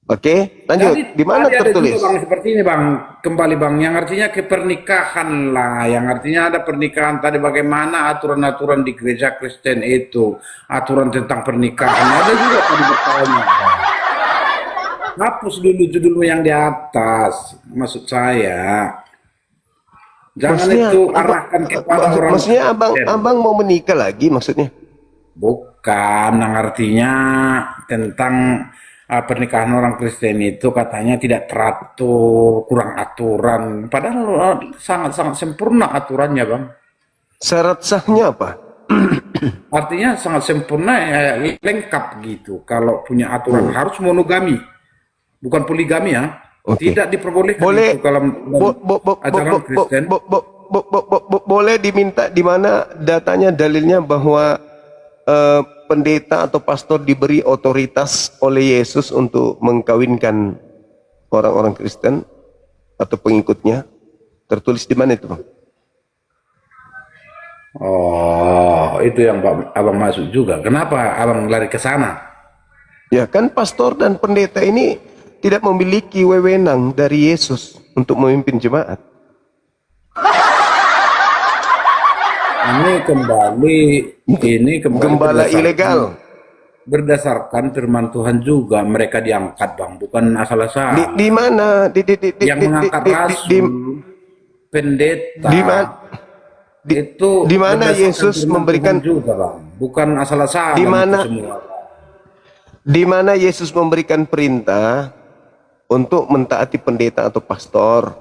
[SPEAKER 1] Oke, lanjut.
[SPEAKER 5] Jadi,
[SPEAKER 1] Di mana
[SPEAKER 5] tadi ada
[SPEAKER 1] tertulis?
[SPEAKER 5] juga, Bang, seperti ini, Bang. Kembali, Bang, yang artinya kepernikahan lah, yang artinya ada pernikahan tadi, bagaimana aturan-aturan di gereja Kristen itu, aturan tentang pernikahan ada juga tadi bertanya. Bang. Hapus dulu judul yang di atas, maksud saya. Jangan itu arahkan kepada orang.
[SPEAKER 1] Maksudnya
[SPEAKER 5] Kristen.
[SPEAKER 1] abang mau menikah lagi maksudnya?
[SPEAKER 5] Bukan, yang artinya tentang pernikahan orang Kristen itu katanya tidak teratur, kurang aturan. Padahal sangat-sangat sempurna aturannya, Bang.
[SPEAKER 1] Syarat sahnya apa?
[SPEAKER 5] Artinya sangat sempurna, lengkap gitu. Kalau punya aturan harus monogami, bukan poligami ya.
[SPEAKER 1] Oke.
[SPEAKER 5] Tidak diperbolehkan
[SPEAKER 1] Boleh
[SPEAKER 5] itu kalau ajaran Kristen.
[SPEAKER 1] boleh diminta di mana datanya dalilnya bahwa pendeta atau pastor diberi otoritas oleh Yesus untuk mengkawinkan orang-orang Kristen atau pengikutnya. Tertulis di mana itu, Bang?
[SPEAKER 5] Oh, itu yang abang masuk juga. Kenapa abang lari ke sana?
[SPEAKER 1] Ya kan pastor dan pendeta ini tidak memiliki wewenang dari Yesus untuk memimpin jemaat.
[SPEAKER 5] Ini kembali
[SPEAKER 1] Gembala ilegal.
[SPEAKER 5] berdasarkan firman Tuhan juga mereka diangkat, Bang, bukan asal-asalan.
[SPEAKER 1] Di mana?
[SPEAKER 5] Yang mengangkat rasul, pendeta.
[SPEAKER 1] di mana?
[SPEAKER 5] Itu
[SPEAKER 1] di mana
[SPEAKER 5] berdasarkan
[SPEAKER 1] Yesus
[SPEAKER 5] firman
[SPEAKER 1] memberikan-
[SPEAKER 5] Tuhan juga, Bang, bukan asal-asalan
[SPEAKER 1] Di mana-
[SPEAKER 5] itu semua.
[SPEAKER 1] Di mana Yesus memberikan perintah untuk mentaati pendeta atau pastor.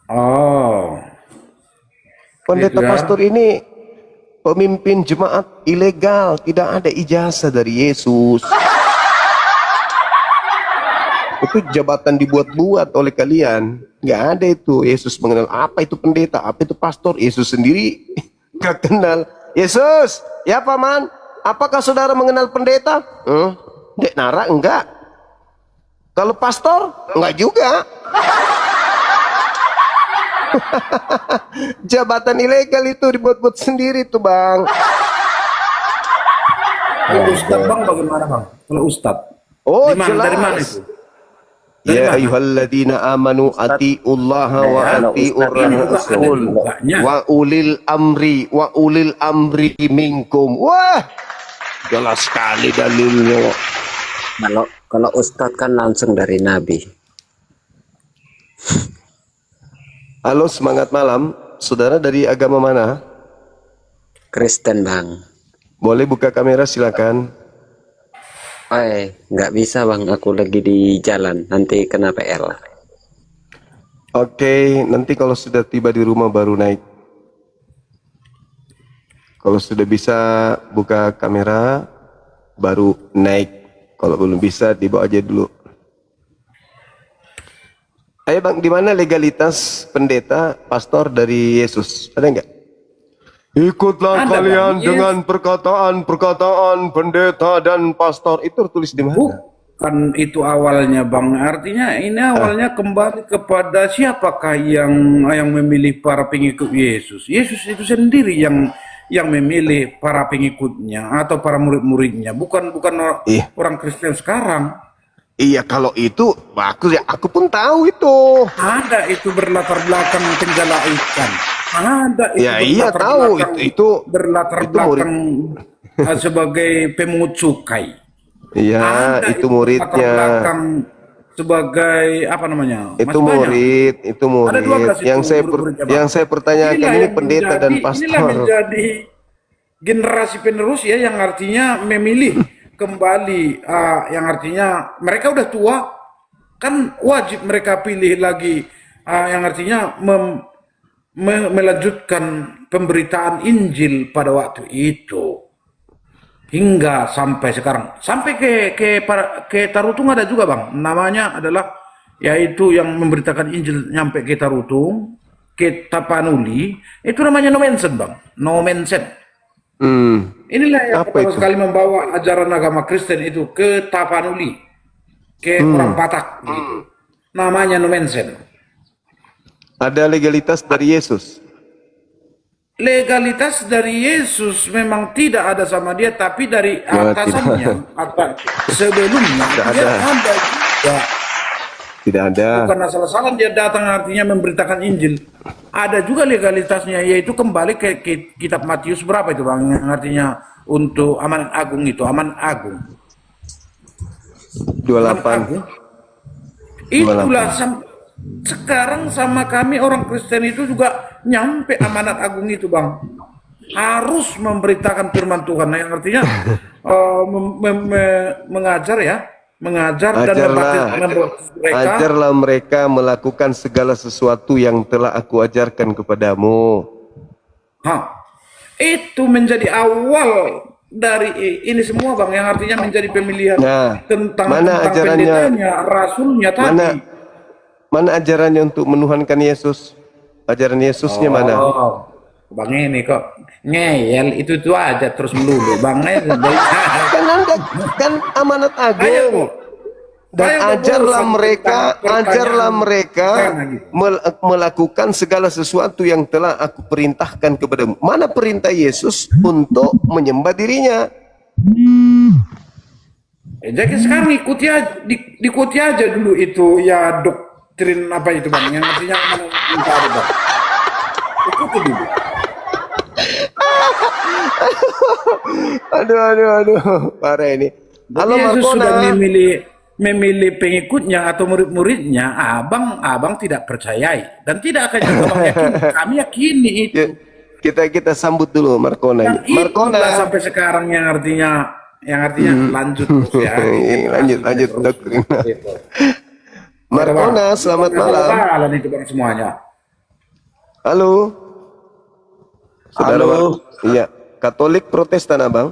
[SPEAKER 5] Oh,
[SPEAKER 1] Pendeta
[SPEAKER 5] Gitu ya.
[SPEAKER 1] pastor ini pemimpin jemaat ilegal, tidak ada ijazah dari Yesus. Itu jabatan dibuat-buat oleh kalian. Nggak ada itu. Yesus mengenal apa itu pendeta, apa itu pastor. Yesus sendiri nggak kenal. Yesus, ya paman, apakah saudara mengenal pendeta? Dek Nara, enggak. Kalau pastor, enggak juga. Jabatan ilegal itu dibuat-buat sendiri tuh, Bang.
[SPEAKER 5] kalau Ustadz, Bang, bagaimana, Bang? Kalau Ustadz,
[SPEAKER 1] Oh,
[SPEAKER 5] dari mana
[SPEAKER 1] jelas.
[SPEAKER 5] itu? Dari
[SPEAKER 1] Ya
[SPEAKER 5] mana?
[SPEAKER 1] ayyuhalladzina amanu atiullaha wa atiur rasul wa ulil amri minkum. Wah, jelas sekali dalilnya.
[SPEAKER 7] Kalau Ustadz kan langsung dari Nabi.
[SPEAKER 1] Halo, semangat malam. Saudara dari agama mana?
[SPEAKER 7] Kristen bang.
[SPEAKER 1] Boleh buka kamera silakan.
[SPEAKER 7] Nggak bisa bang, aku lagi di jalan, nanti kena PL.
[SPEAKER 1] Oke, nanti kalau sudah tiba di rumah baru naik. Kalau sudah bisa buka kamera, baru naik. Kalau belum bisa, dibawa aja dulu. Ayo bang, di mana legalitas pendeta, pastor dari Yesus? Ada nggak? Ikutlah
[SPEAKER 5] Ada,
[SPEAKER 1] kalian
[SPEAKER 5] Bang.
[SPEAKER 1] dengan perkataan-perkataan pendeta dan pastor. Itu tertulis di mana?
[SPEAKER 5] Bukan itu awalnya bang, artinya ini awalnya kembali kepada siapakah yang memilih para pengikut Yesus. Yesus itu sendiri yang memilih para pengikutnya atau para murid-muridnya, bukan
[SPEAKER 1] Iya.
[SPEAKER 5] orang Kristen sekarang.
[SPEAKER 1] Iya, kalau itu bagus ya. Aku pun tahu itu.
[SPEAKER 5] Ada itu berlatar belakang penjala ikan. Ada itu
[SPEAKER 1] Ya, iya
[SPEAKER 5] berlatar
[SPEAKER 1] tahu.
[SPEAKER 5] belakang-
[SPEAKER 1] Itu
[SPEAKER 5] berlatar
[SPEAKER 1] itu murid.
[SPEAKER 5] belakang sebagai pemungut cukai.
[SPEAKER 1] Iya,
[SPEAKER 5] Ada
[SPEAKER 1] itu
[SPEAKER 5] latar
[SPEAKER 1] muridnya.
[SPEAKER 5] belakang sebagai apa namanya?
[SPEAKER 1] Itu
[SPEAKER 5] Masih banyak.
[SPEAKER 1] murid, itu
[SPEAKER 5] Ada
[SPEAKER 1] murid.
[SPEAKER 5] 12 itu murid-muridnya, Bang.
[SPEAKER 1] Yang saya pertanyakan
[SPEAKER 5] Inilah
[SPEAKER 1] ini
[SPEAKER 5] yang
[SPEAKER 1] pendeta dan
[SPEAKER 5] inilah
[SPEAKER 1] pastor.
[SPEAKER 5] menjadi generasi penerus ya, yang artinya memilih kembali, yang artinya mereka udah tua, kan wajib mereka pilih lagi, yang artinya melanjutkan pemberitaan Injil pada waktu itu hingga sampai sekarang, sampai ke Tarutung ada juga bang, namanya adalah yaitu yang memberitakan Injil nyampe ke Tarutung, ke Tapanuli, itu namanya Nomensen bang, Nomensen. Inilah yang
[SPEAKER 1] Apa
[SPEAKER 5] pertama
[SPEAKER 1] itu?
[SPEAKER 5] sekali membawa ajaran agama Kristen itu ke Tapanuli, ke orang Batak, gitu. Namanya Nomensen.
[SPEAKER 1] Ada legalitas dari Yesus.
[SPEAKER 5] Legalitas dari Yesus memang tidak ada sama dia, tapi dari
[SPEAKER 1] Ya,
[SPEAKER 5] atasannya atau sebelumnya
[SPEAKER 1] Tidak
[SPEAKER 5] dia
[SPEAKER 1] ada.
[SPEAKER 5] ada juga.
[SPEAKER 1] Tidak ada.
[SPEAKER 5] Bukan asal-asalan dia datang artinya memberitakan Injil. Ada juga legalitasnya, yaitu kembali ke kitab Matius berapa itu bang, yang artinya untuk amanat agung itu, amanat agung.
[SPEAKER 1] 28.
[SPEAKER 5] Itulah sekarang sama kami orang Kristen itu juga nyampe amanat agung itu bang, harus memberitakan firman Tuhan, yang artinya mengajar ya, mengajar dan membaptis mereka.
[SPEAKER 1] Ajarlah mereka melakukan segala sesuatu yang telah aku ajarkan kepadamu.
[SPEAKER 5] Itu menjadi awal dari ini semua bang, yang artinya menjadi pemilihan tentang
[SPEAKER 1] ajarannya?
[SPEAKER 5] pendetanya, rasulnya tadi.
[SPEAKER 1] Mana ajarannya untuk menuhankan Yesus? Ajaran Yesusnya mana?
[SPEAKER 5] Bang ini kok ngeyel itu aja terus melulu bang.
[SPEAKER 1] Kan Anda kan amanat agung. Dan ajarlah mereka melakukan segala sesuatu yang telah aku perintahkan kepadamu. Mana perintah Yesus untuk menyembah dirinya?
[SPEAKER 5] Jadi sekarang diikuti aja dulu itu ya, doktrin apa itu bang, yang artinya minta ada bang. Ikuti dulu.
[SPEAKER 1] Aduh, parah ini. Halo
[SPEAKER 5] Yesus
[SPEAKER 1] Markona.
[SPEAKER 5] sudah memilih pengikutnya atau murid-muridnya, abang tidak percayai dan tidak akan juga bang yakini. Kami yakini itu.
[SPEAKER 1] Ya, kita sambut dulu Markona.
[SPEAKER 5] Dan
[SPEAKER 1] Markona
[SPEAKER 5] itulah sampai sekarang yang artinya lanjut terus ya.
[SPEAKER 1] lanjut doktrin. Markona, selamat malam.
[SPEAKER 5] Malam itu bang semuanya.
[SPEAKER 1] Halo. Saudara,
[SPEAKER 7] Halo.
[SPEAKER 1] Iya, Katolik Protestan abang.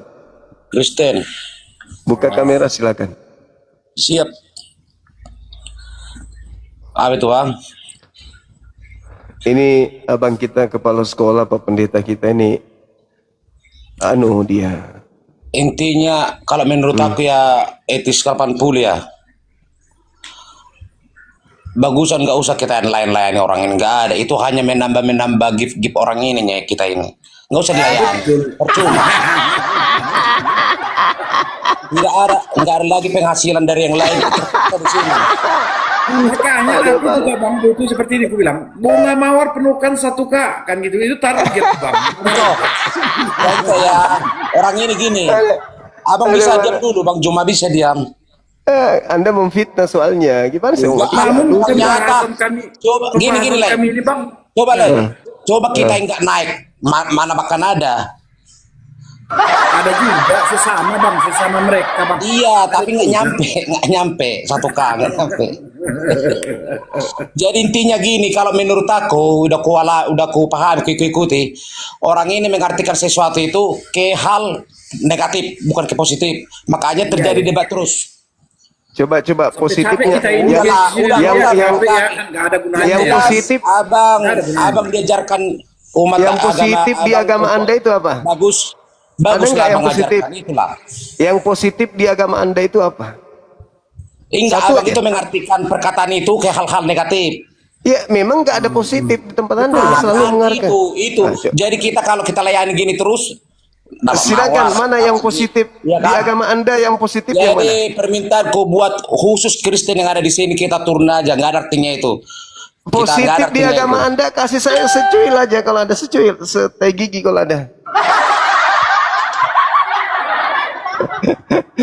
[SPEAKER 7] Kristen.
[SPEAKER 1] Buka kamera silakan.
[SPEAKER 7] Siap. Apa itu bang?
[SPEAKER 1] Ini abang kita kepala sekolah, Pak Pendeta kita ini, dia.
[SPEAKER 7] Intinya kalau menurut aku ya etis 80 ya. Bagusan nggak usah kita lain-lain orang ini, nggak ada. Itu hanya menambah gift orang ini ya, kita ini. Nggak usah dilayani. Percuma. Nggak ada lagi penghasilan dari yang lain. Kita di sini.
[SPEAKER 5] Makanya aku juga bang butuh seperti ini, aku bilang bunga mawar penuhkan 1K kan gitu, itu target bang.
[SPEAKER 7] Dan ya orang ini gini, Abang bisa diam dulu, Bang Juma bisa diam.
[SPEAKER 1] Anda memfitnah soalnya. Gimana sih?
[SPEAKER 7] Enggak,
[SPEAKER 5] Namun
[SPEAKER 7] ternyata
[SPEAKER 5] pembahasan kami,
[SPEAKER 7] coba gini lah.
[SPEAKER 5] kami ini bang,
[SPEAKER 7] Coba lah. Coba kita yang nggak naik, mana makan ada.
[SPEAKER 5] ada juga sesama bang, sesama mereka bang.
[SPEAKER 7] Iya, tapi nggak nyampe satu kali, nggak nyampe. Jadi intinya gini, kalau menurut aku udah ku paham, ku ikuti. Orang ini mengartikan sesuatu itu ke hal negatif, bukan ke positif. Makanya terjadi debat terus.
[SPEAKER 1] Coba positifnya.
[SPEAKER 5] Capek kita ini,
[SPEAKER 1] Yang
[SPEAKER 5] nggak ada gunanya.
[SPEAKER 1] yang
[SPEAKER 5] Ya.
[SPEAKER 1] positif,
[SPEAKER 7] Abang diajarkan umat
[SPEAKER 1] yang positif di agama Anda itu apa?
[SPEAKER 7] Bagus
[SPEAKER 1] Ada nggak
[SPEAKER 7] lah
[SPEAKER 1] yang positif?
[SPEAKER 7] mengajarkan itulah.
[SPEAKER 1] Yang positif di agama Anda itu apa?
[SPEAKER 7] Enggak,
[SPEAKER 1] Satu
[SPEAKER 7] abang
[SPEAKER 1] aja.
[SPEAKER 7] itu mengartikan perkataan itu ke hal-hal negatif.
[SPEAKER 1] Ya, memang nggak ada positif di tempat Anda. Selalu mengarahkan.
[SPEAKER 7] Itu.
[SPEAKER 1] Nah, coba.
[SPEAKER 7] Jadi kita kalau kita layani gini terus,
[SPEAKER 1] Silakan, mana yang positif
[SPEAKER 7] Ya,
[SPEAKER 1] di
[SPEAKER 7] kan?
[SPEAKER 1] agama Anda, yang positif yang mana?
[SPEAKER 7] Jadi permintaanku buat khusus Kristen yang ada di sini, kita turun aja, nggak ada artinya itu. Kita nggak
[SPEAKER 1] Positif
[SPEAKER 7] ada
[SPEAKER 1] di
[SPEAKER 7] artinya
[SPEAKER 1] agama
[SPEAKER 7] itu.
[SPEAKER 1] Anda, kasih saya secuil aja kalau ada secuil, seteh gigi kalau ada.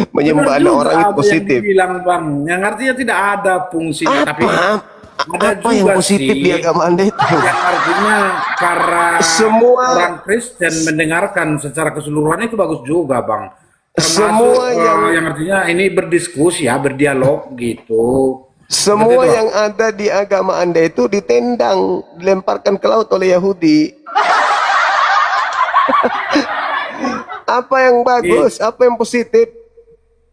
[SPEAKER 1] Menyembah
[SPEAKER 5] Benar juga
[SPEAKER 1] orang itu
[SPEAKER 5] apa
[SPEAKER 1] positif.
[SPEAKER 5] yang dibilang bang, yang artinya tidak ada fungsinya, tapi ada
[SPEAKER 1] Apa yang
[SPEAKER 5] juga
[SPEAKER 1] positif
[SPEAKER 5] sih
[SPEAKER 1] di agama Anda itu?
[SPEAKER 5] yang artinya para orang Kristen mendengarkan secara keseluruhan itu bagus juga bang. Termasuk
[SPEAKER 1] Semua
[SPEAKER 5] yang artinya ini berdiskusi ya, berdialog gitu.
[SPEAKER 1] Semua
[SPEAKER 5] Seperti itu,
[SPEAKER 1] yang ada di agama Anda itu ditendang, dilemparkan ke laut oleh Yahudi. Apa yang bagus? Apa yang positif?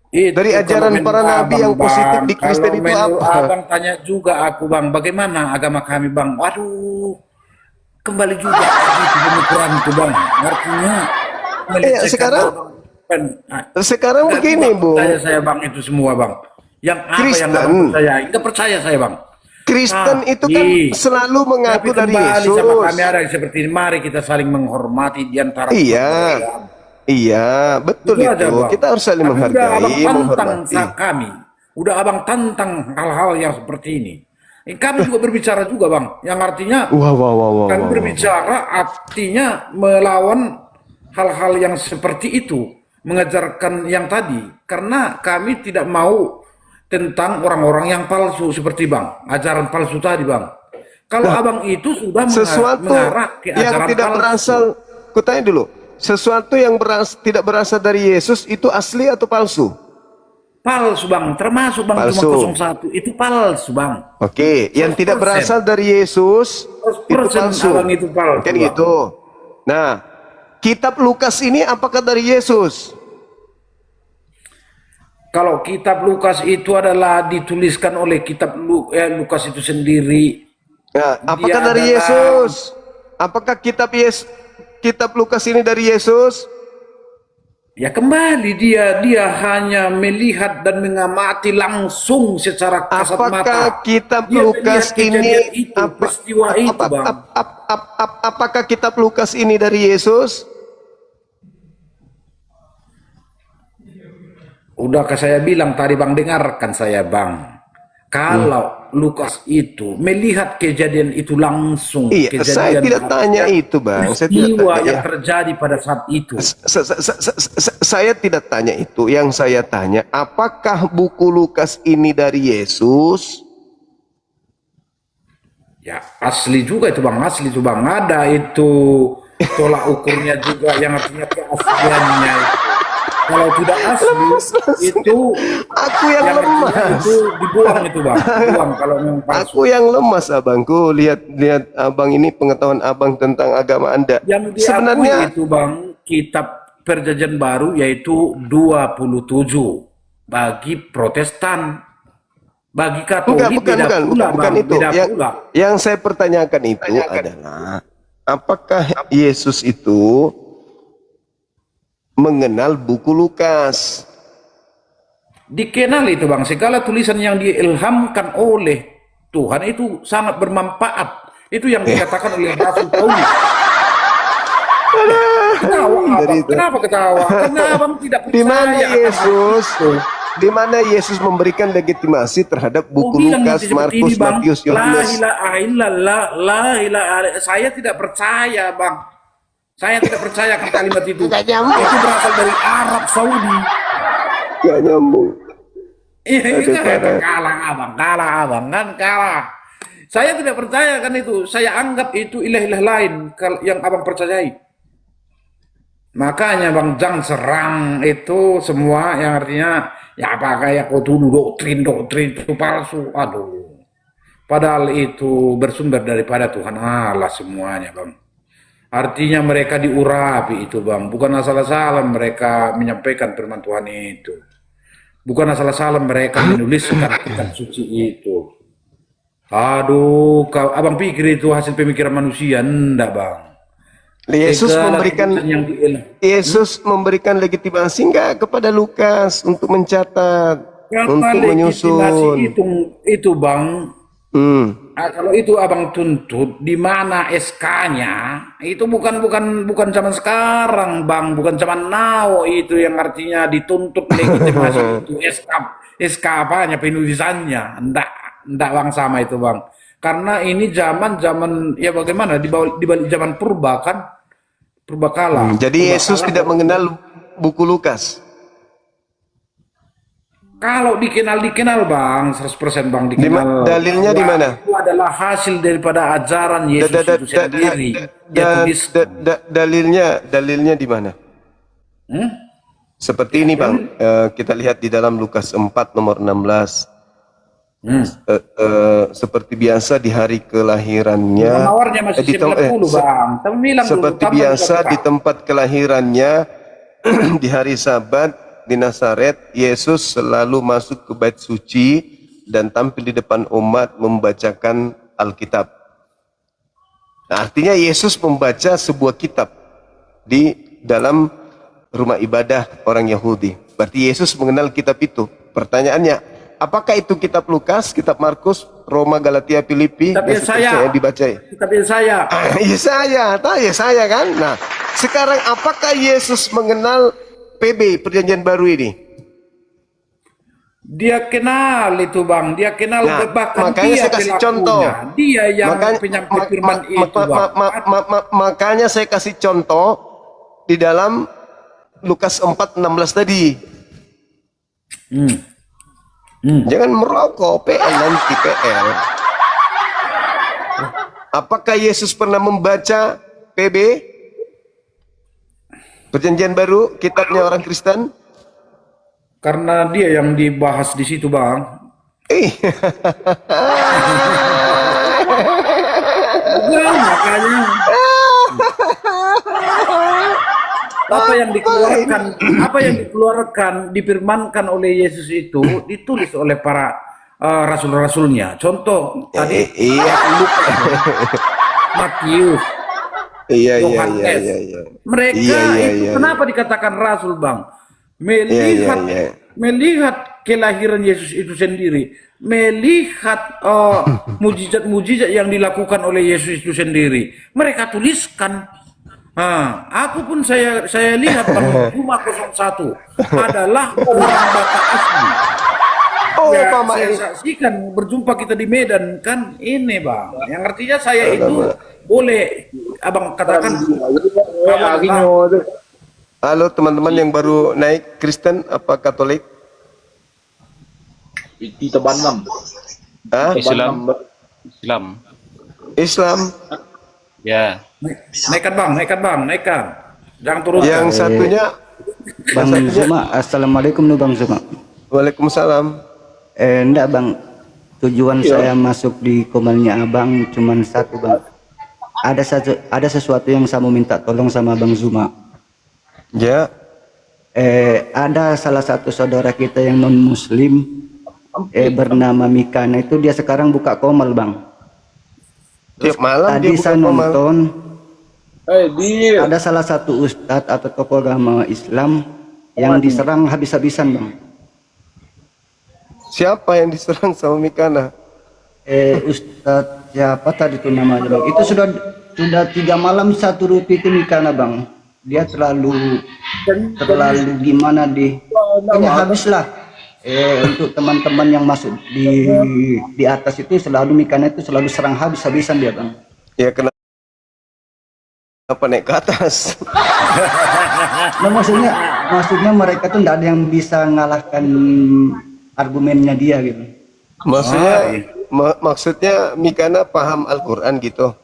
[SPEAKER 5] Itu
[SPEAKER 1] Dari ajaran
[SPEAKER 5] kalau
[SPEAKER 1] para
[SPEAKER 5] menurut
[SPEAKER 1] nabi
[SPEAKER 5] abang,
[SPEAKER 1] yang positif
[SPEAKER 5] Bang,
[SPEAKER 1] di Kristen
[SPEAKER 5] kalau
[SPEAKER 1] itu
[SPEAKER 5] menurut
[SPEAKER 1] apa?
[SPEAKER 5] Abang tanya juga aku bang, bagaimana agama kami bang? Waduh, kembali juga gitu pemikiranku bang. Artinya melecehkan
[SPEAKER 1] sekarang-
[SPEAKER 5] orang.
[SPEAKER 1] Sekarang
[SPEAKER 5] Nggak
[SPEAKER 1] begini,
[SPEAKER 5] juga
[SPEAKER 1] Bu.
[SPEAKER 5] percaya saya bang itu semua bang. Yang apa yang
[SPEAKER 1] Kristen.
[SPEAKER 5] abang percaya? Nggak percaya saya bang.
[SPEAKER 1] Kristen itu kan selalu mengaku
[SPEAKER 5] Tapi
[SPEAKER 1] dari
[SPEAKER 5] kembali
[SPEAKER 1] Yesus.
[SPEAKER 5] sama kami ada yang seperti ini. Mari kita saling menghormati di antara
[SPEAKER 1] Iya.
[SPEAKER 5] perbedaan.
[SPEAKER 1] Iya, betul
[SPEAKER 5] Itu
[SPEAKER 1] itu.
[SPEAKER 5] aja, Bang.
[SPEAKER 1] Kita harus saling
[SPEAKER 5] Tapi udah
[SPEAKER 1] menghargai,
[SPEAKER 5] abang tantang
[SPEAKER 1] menghormati.
[SPEAKER 5] kami. Udah abang tantang hal-hal yang seperti ini. Kami juga berbicara juga bang. Yang artinya
[SPEAKER 1] Wah.
[SPEAKER 5] kami berbicara artinya melawan hal-hal yang seperti itu. Mengajarkan yang tadi. Karena kami tidak mau tentang orang-orang yang palsu seperti bang. Ajaran palsu tadi bang. Kalau abang itu sudah
[SPEAKER 1] Sesuatu
[SPEAKER 5] mengarah ke
[SPEAKER 1] yang
[SPEAKER 5] ajaran
[SPEAKER 1] tidak
[SPEAKER 5] palsu.
[SPEAKER 1] berasal, kutanya dulu. Sesuatu yang tidak berasal dari Yesus itu asli atau palsu?
[SPEAKER 5] Palsu bang, termasuk bang
[SPEAKER 1] Palsu.
[SPEAKER 5] cuma 01 itu palsu bang.
[SPEAKER 1] Oke, yang tidak
[SPEAKER 5] 100%.
[SPEAKER 1] berasal dari Yesus itu
[SPEAKER 5] 100%
[SPEAKER 1] palsu.
[SPEAKER 5] abang itu palsu,
[SPEAKER 1] Kan
[SPEAKER 5] Bang.
[SPEAKER 1] gitu. Nah, kitab Lukas ini apakah dari Yesus?
[SPEAKER 5] Kalau kitab Lukas itu adalah dituliskan oleh kitab Lukas itu sendiri.
[SPEAKER 1] Nah, apakah
[SPEAKER 5] Dia
[SPEAKER 1] dari
[SPEAKER 5] adalah-
[SPEAKER 1] Yesus? Apakah kitab Lukas ini dari Yesus?
[SPEAKER 5] Ya kembali dia hanya melihat dan mengamati langsung secara kasat mata.
[SPEAKER 1] Apakah kitab
[SPEAKER 5] Dia
[SPEAKER 1] Lukas
[SPEAKER 5] melihat kejadian
[SPEAKER 1] ini
[SPEAKER 5] itu, peristiwa itu bang.
[SPEAKER 1] apakah kitab Lukas ini dari Yesus?
[SPEAKER 5] Udahkah saya bilang tadi bang, dengarkan saya bang. Kalau Lukas itu melihat kejadian itu langsung,
[SPEAKER 1] Iya,
[SPEAKER 5] kejadian
[SPEAKER 1] saya tidak tanya itu, Bang. Saya tidak
[SPEAKER 5] peristiwa
[SPEAKER 1] tanya.
[SPEAKER 5] yang terjadi pada saat itu.
[SPEAKER 1] Saya tidak tanya itu. Yang saya tanya, apakah buku Lukas ini dari Yesus?
[SPEAKER 5] Ya asli juga itu bang, asli itu bang. Ada itu tolak ukurnya juga yang artinya keasliannya itu. Kalau tidak asli itu
[SPEAKER 1] Aku yang
[SPEAKER 5] artinya
[SPEAKER 1] lemah.
[SPEAKER 5] itu dibuang itu bang, dibuang kalau memang palsu.
[SPEAKER 1] Aku yang lemas, abangku. Lihat abang ini pengetahuan abang tentang agama Anda.
[SPEAKER 5] Yang diakui
[SPEAKER 1] Sebenarnya
[SPEAKER 5] itu bang, kitab Perjanjian Baru yaitu 27 bagi Protestan, bagi Katolik beda pula,
[SPEAKER 1] bukan
[SPEAKER 5] bang,
[SPEAKER 1] itu.
[SPEAKER 5] beda pula.
[SPEAKER 1] Yang saya pertanyakan itu adalah apakah Yesus itu mengenal buku Lukas?
[SPEAKER 5] Dikenal itu bang, segala tulisan yang diilhamkan oleh Tuhan itu sangat bermanfaat. Itu yang dikatakan oleh Rasul Paulus. Ketawa abang, kenapa ketawa? Karena abang tidak
[SPEAKER 1] Di mana
[SPEAKER 5] percaya akan
[SPEAKER 1] Yesus?
[SPEAKER 5] itu.
[SPEAKER 1] Di mana Yesus memberikan legitimasi terhadap buku
[SPEAKER 5] bilang
[SPEAKER 1] Lukas,
[SPEAKER 5] seperti
[SPEAKER 1] Markus,
[SPEAKER 5] ini, Bang.
[SPEAKER 1] Matius, Yohanes?
[SPEAKER 5] La ilaha saya tidak percaya bang. Saya tidak percaya akan kalimat itu.
[SPEAKER 6] Tidak nyambung.
[SPEAKER 5] Itu berasal dari Arab Saudi.
[SPEAKER 1] Gak nyambung.
[SPEAKER 5] Iya,
[SPEAKER 1] Aduh, parah.
[SPEAKER 5] kalah abang kan kalah. Saya tidak percaya kan itu. Saya anggap itu ilah-ilah lain yang abang percayai. Makanya bang jangan serang itu semua yang artinya ya apa kayak kau tuduh doktrin itu palsu. Aduh. Padahal itu bersumber daripada Tuhan Allah semuanya bang. Artinya mereka diurapi itu bang. Bukan asal-asalan mereka menyampaikan firman Tuhan itu. Bukan asal-asalan mereka menuliskan kitab suci itu. Aduh, abang pikir itu hasil pemikiran manusia? Enggak bang.
[SPEAKER 1] Yesus
[SPEAKER 5] Segala
[SPEAKER 1] memberikan
[SPEAKER 5] keputusan yang
[SPEAKER 1] Yesus memberikan legitimasi enggak kepada Lukas untuk mencatat, untuk menyusun.
[SPEAKER 5] itu bang.
[SPEAKER 1] Hmm.
[SPEAKER 5] Kalau itu abang tuntut di mana SK-nya itu bukan zaman sekarang bang, bukan zaman now itu yang artinya dituntut legitimasi itu SK apanya penulisannya, enggak bang sama itu bang, karena ini zaman ya bagaimana di balik zaman purba kan, purba kala.
[SPEAKER 1] Jadi Yesus tidak mengenal buku Lukas.
[SPEAKER 5] Kalau dikenal bang, 100% bang dikenal.
[SPEAKER 1] Dalilnya di mana?
[SPEAKER 5] Itu adalah hasil daripada ajaran Yesus itu sendiri.
[SPEAKER 1] Dalilnya di mana? Seperti ini bang, kita lihat di dalam Lukas 4 nomor 16. Seperti biasa di hari kelahirannya.
[SPEAKER 5] Penawarnya masih 90 bang.
[SPEAKER 1] Seperti biasa di tempat kelahirannya di hari Sabat di Nazaret, Yesus selalu masuk ke bait suci dan tampil di depan umat membacakan Alkitab. Nah, artinya Yesus membaca sebuah kitab di dalam rumah ibadah orang Yahudi. Berarti Yesus mengenal kitab itu. Pertanyaannya, apakah itu kitab Lukas, kitab Markus, Roma, Galatia, Filipi, dan seterusnya yang dibaca?
[SPEAKER 5] Tapi saya.
[SPEAKER 1] Saya kan. Nah, sekarang apakah Yesus mengenal PB Perjanjian Baru ini?
[SPEAKER 5] Dia kenal itu bang, dia kenal bahkan
[SPEAKER 1] makanya
[SPEAKER 5] dia
[SPEAKER 1] saya kasih contoh.
[SPEAKER 5] Dia yang penyampai firman itu bang.
[SPEAKER 1] Makanya saya kasih contoh di dalam Lukas 4:16 tadi. Jangan merokok, PL nanti PL. Apakah Yesus pernah membaca PB Perjanjian Baru, kitabnya orang Kristen?
[SPEAKER 5] Karena dia yang dibahas di situ bang. Makanya apa yang dikeluarkan, difirmankan oleh Yesus itu ditulis oleh para rasul-rasulnya. Contoh tadi Matius.
[SPEAKER 1] Iya.
[SPEAKER 5] Mereka itu kenapa dikatakan rasul bang? Melihat kelahiran Yesus itu sendiri, melihat mujizat-mujizat yang dilakukan oleh Yesus itu sendiri, mereka tuliskan. Aku pun saya lihat bang, Rumah 01 adalah orang Batak asli. Saya saksikan berjumpa kita di Medan kan ini bang, yang artinya saya itu boleh abang katakan.
[SPEAKER 1] Halo teman-teman yang baru naik, Kristen apa Katolik?
[SPEAKER 8] Itu Banam.
[SPEAKER 1] Islam.
[SPEAKER 4] Ya.
[SPEAKER 5] Naikkan bang. Jangan turun.
[SPEAKER 1] Yang satunya
[SPEAKER 9] Bang Zuma, assalamualaikum nih Bang Zuma.
[SPEAKER 1] Waalaikumsalam.
[SPEAKER 9] Enggak Bang, tujuan saya masuk di komalnya Abang cuman satu Bang. Ada sesuatu yang saya mau minta tolong sama Bang Zuma.
[SPEAKER 1] Ya.
[SPEAKER 9] Ada salah satu saudara kita yang non Muslim bernama Mikana itu dia sekarang buka komal Bang.
[SPEAKER 1] Tiap malam
[SPEAKER 9] tadi
[SPEAKER 1] dia
[SPEAKER 9] saya
[SPEAKER 1] buka
[SPEAKER 9] nonton. Ada salah satu ustadz atau tokoh agama Islam yang diserang habis-habisan Bang.
[SPEAKER 1] Siapa yang diserang sama Mikana?
[SPEAKER 9] Ustadz siapa tadi itu namanya Bang? Itu sudah 3 malam 1 rupi itu Mikana Bang. Dia terlalu gimana ini habislah. Untuk teman-teman yang masuk di atas itu selalu Mikana itu selalu serang habis-habisan dia Bang.
[SPEAKER 1] Ya, kenapa? apa naik ke atas.
[SPEAKER 9] Nah, maksudnya mereka tuh nggak ada yang bisa ngalahkan argumennya dia gitu.
[SPEAKER 1] Maksudnya maksudnya Mikana paham Al-Quran gitu.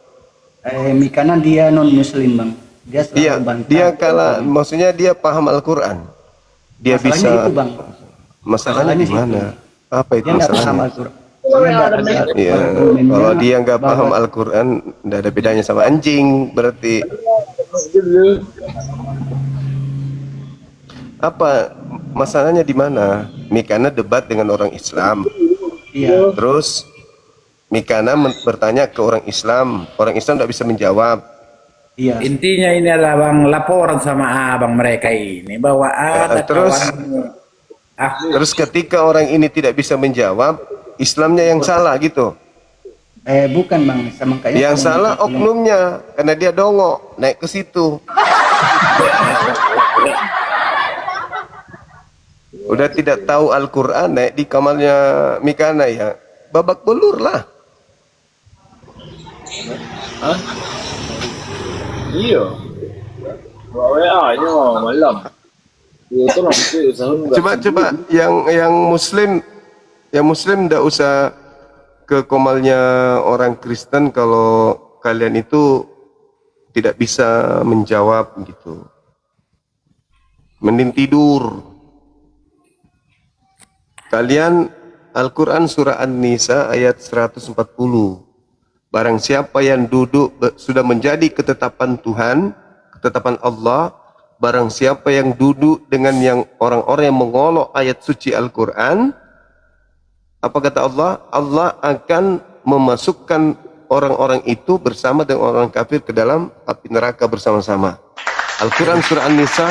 [SPEAKER 9] Mikana dia non muslim bang. Dia selalu
[SPEAKER 1] Dia
[SPEAKER 9] bantah.
[SPEAKER 1] kalah, maksudnya dia paham Al-Quran. Dia
[SPEAKER 9] Masalahnya
[SPEAKER 1] bisa.
[SPEAKER 9] itu bang.
[SPEAKER 1] Masalahnya di mana? Apa itu
[SPEAKER 9] Dia nggak paham
[SPEAKER 1] masalahnya?
[SPEAKER 9] Al-Quran. Soalnya nggak ada
[SPEAKER 1] Iya,
[SPEAKER 9] argumennya
[SPEAKER 1] kalau dia nggak
[SPEAKER 9] bahwa-
[SPEAKER 1] paham Al-Quran, nggak ada bedanya sama anjing berarti. Apa masalahnya di mana? Mikana debat dengan orang Islam,
[SPEAKER 9] Iya.
[SPEAKER 1] terus Mikana bertanya ke orang Islam tidak bisa menjawab.
[SPEAKER 9] Iya.
[SPEAKER 5] Intinya ini adalah bang laporan sama abang mereka ini bahwa ada
[SPEAKER 1] terus-
[SPEAKER 5] kawanmu.
[SPEAKER 1] Terus ketika orang ini tidak bisa menjawab, Islamnya yang salah gitu.
[SPEAKER 9] Bukan bang, sama kayak
[SPEAKER 1] Yang salah oknumnya karena dia dongok naik ke situ. Udah tidak tahu Al-Quran naik di kamarnya Mikana ya, babak belur lah.
[SPEAKER 8] Iya. WA nya malam. Itu nanti usahakan
[SPEAKER 1] Coba yang Muslim ndak usah ke komalnya orang Kristen kalau kalian itu tidak bisa menjawab gitu. Mending tidur. Kalian Al-Quran surah An-Nisa ayat 140. Barang siapa yang duduk sudah menjadi ketetapan Tuhan, ketetapan Allah, barang siapa yang duduk dengan yang orang-orang yang mengolok ayat suci Al-Quran, apa kata Allah? Allah akan memasukkan orang-orang itu bersama dengan orang kafir ke dalam api neraka bersama-sama. Al-Quran surah An-Nisa.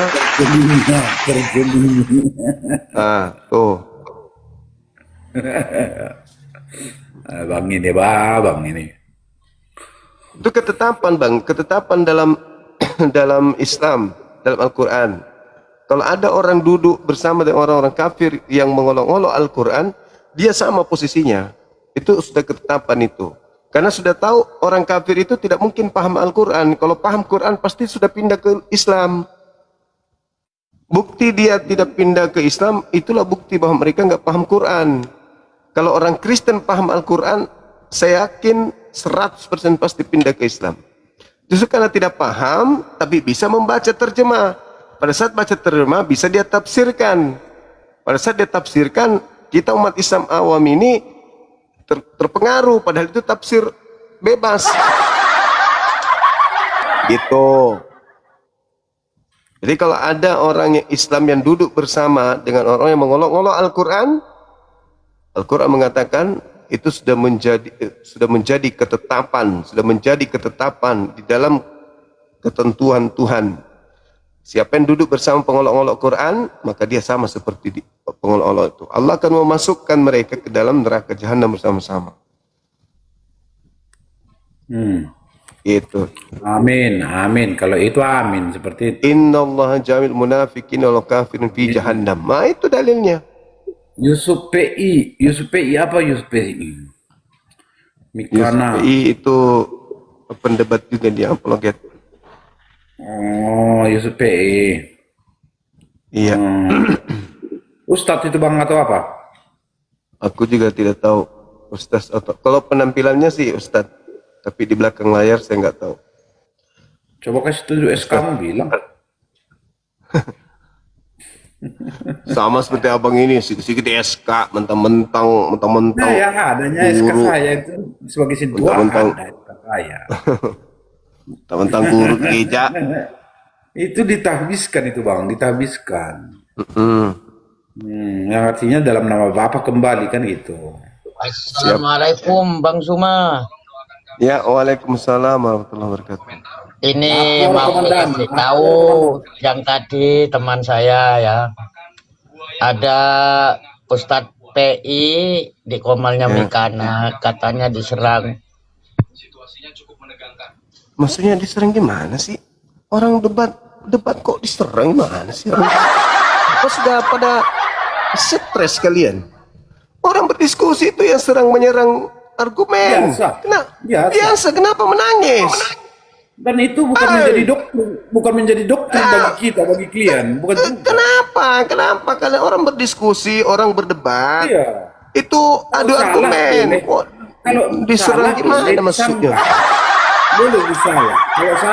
[SPEAKER 1] Tuh.
[SPEAKER 5] Bang ini bang ini.
[SPEAKER 1] Itu ketetapan bang, ketetapan dalam dalam Islam, dalam Al-Quran. Kalau ada orang duduk bersama dengan orang-orang kafir yang mengolok-olok Al-Quran, dia sama posisinya. Itu sudah ketetapan itu. Karena sudah tahu orang kafir itu tidak mungkin paham Al-Quran. Kalau paham Quran pasti sudah pindah ke Islam. Bukti dia tidak pindah ke Islam, itulah bukti bahwa mereka nggak paham Quran. Kalau orang Kristen paham Al-Quran, saya yakin 100% pasti pindah ke Islam. Justru karena tidak paham, tapi bisa membaca terjemah. Pada saat baca terjemah, bisa dia tafsirkan. Pada saat dia tafsirkan, kita umat Islam awam ini terpengaruh, padahal itu tafsir bebas. Gitu. Jadi kalau ada orang yang Islam yang duduk bersama dengan orang yang mengolok-olok Al-Quran, Al-Quran mengatakan itu sudah menjadi ketetapan di dalam ketentuan Tuhan. Siapa yang duduk bersama pengolok-olok Quran, maka dia sama seperti pengolok-olok itu. Allah akan memasukkan mereka ke dalam neraka jahanam bersama-sama. Itu.
[SPEAKER 5] Amin, amin. Kalau itu amin seperti itu.
[SPEAKER 1] Innallaha jamil munafiqin wal kafirin fi jahannam. Nah, itu dalilnya.
[SPEAKER 5] Yusuf PI apa Yusuf PI? Mikana.
[SPEAKER 1] PI itu pendebat juga dia, apologet.
[SPEAKER 5] Oh, Yusuf PI.
[SPEAKER 1] Iya.
[SPEAKER 5] Ustadz itu bang atau apa?
[SPEAKER 1] Aku juga tidak tahu Ustaz atau kalau penampilannya sih Ustaz, tapi di belakang layar saya nggak tahu.
[SPEAKER 5] Coba kasih tunjuk SK kamu bilang.
[SPEAKER 1] Sama seperti abang ini, sedikit SK, mentang-mentang.
[SPEAKER 5] Nah ya adanya SK
[SPEAKER 1] guru.
[SPEAKER 5] saya itu sebagai sintua
[SPEAKER 1] Mentang-mentang.
[SPEAKER 5] ada SK saya.
[SPEAKER 1] Mentang-mentang guru gereja.
[SPEAKER 5] Itu ditahbiskan itu bang, ditahbiskan. Yang artinya dalam nama Bapak kembali kan gitu.
[SPEAKER 2] Assalamualaikum Bang Suma.
[SPEAKER 1] Ya, waalaikumsalam warahmatullahi wabarakatuh.
[SPEAKER 2] Ini
[SPEAKER 5] Lapor,
[SPEAKER 2] mau
[SPEAKER 5] Komandan.
[SPEAKER 2] dikasih tahu yang tadi teman saya ya. Ada Ustadz PI di komalnya Mikana katanya diserang.
[SPEAKER 1] Maksudnya diserang gimana sih? Orang debat kok diserang gimana sih? Apa sudah pada stres kalian? Orang berdiskusi itu yang serang menyerang argumen.
[SPEAKER 5] Biasa.
[SPEAKER 1] Biasa.
[SPEAKER 5] Biasa.
[SPEAKER 1] Kenapa menangis?
[SPEAKER 5] Dan itu bukan menjadi doktrin bagi kita, bagi klien, bukan juga.
[SPEAKER 1] Kenapa kalian orang berdiskusi, orang berdebat?
[SPEAKER 5] Iya.
[SPEAKER 1] Itu adu
[SPEAKER 5] Salah,
[SPEAKER 1] argumen.
[SPEAKER 5] boleh.
[SPEAKER 1] Kok
[SPEAKER 5] Kalau
[SPEAKER 1] diserang
[SPEAKER 5] salah,
[SPEAKER 1] gimana
[SPEAKER 5] boleh
[SPEAKER 1] maksudnya?
[SPEAKER 5] disangka. Boleh disalah. Kalau salah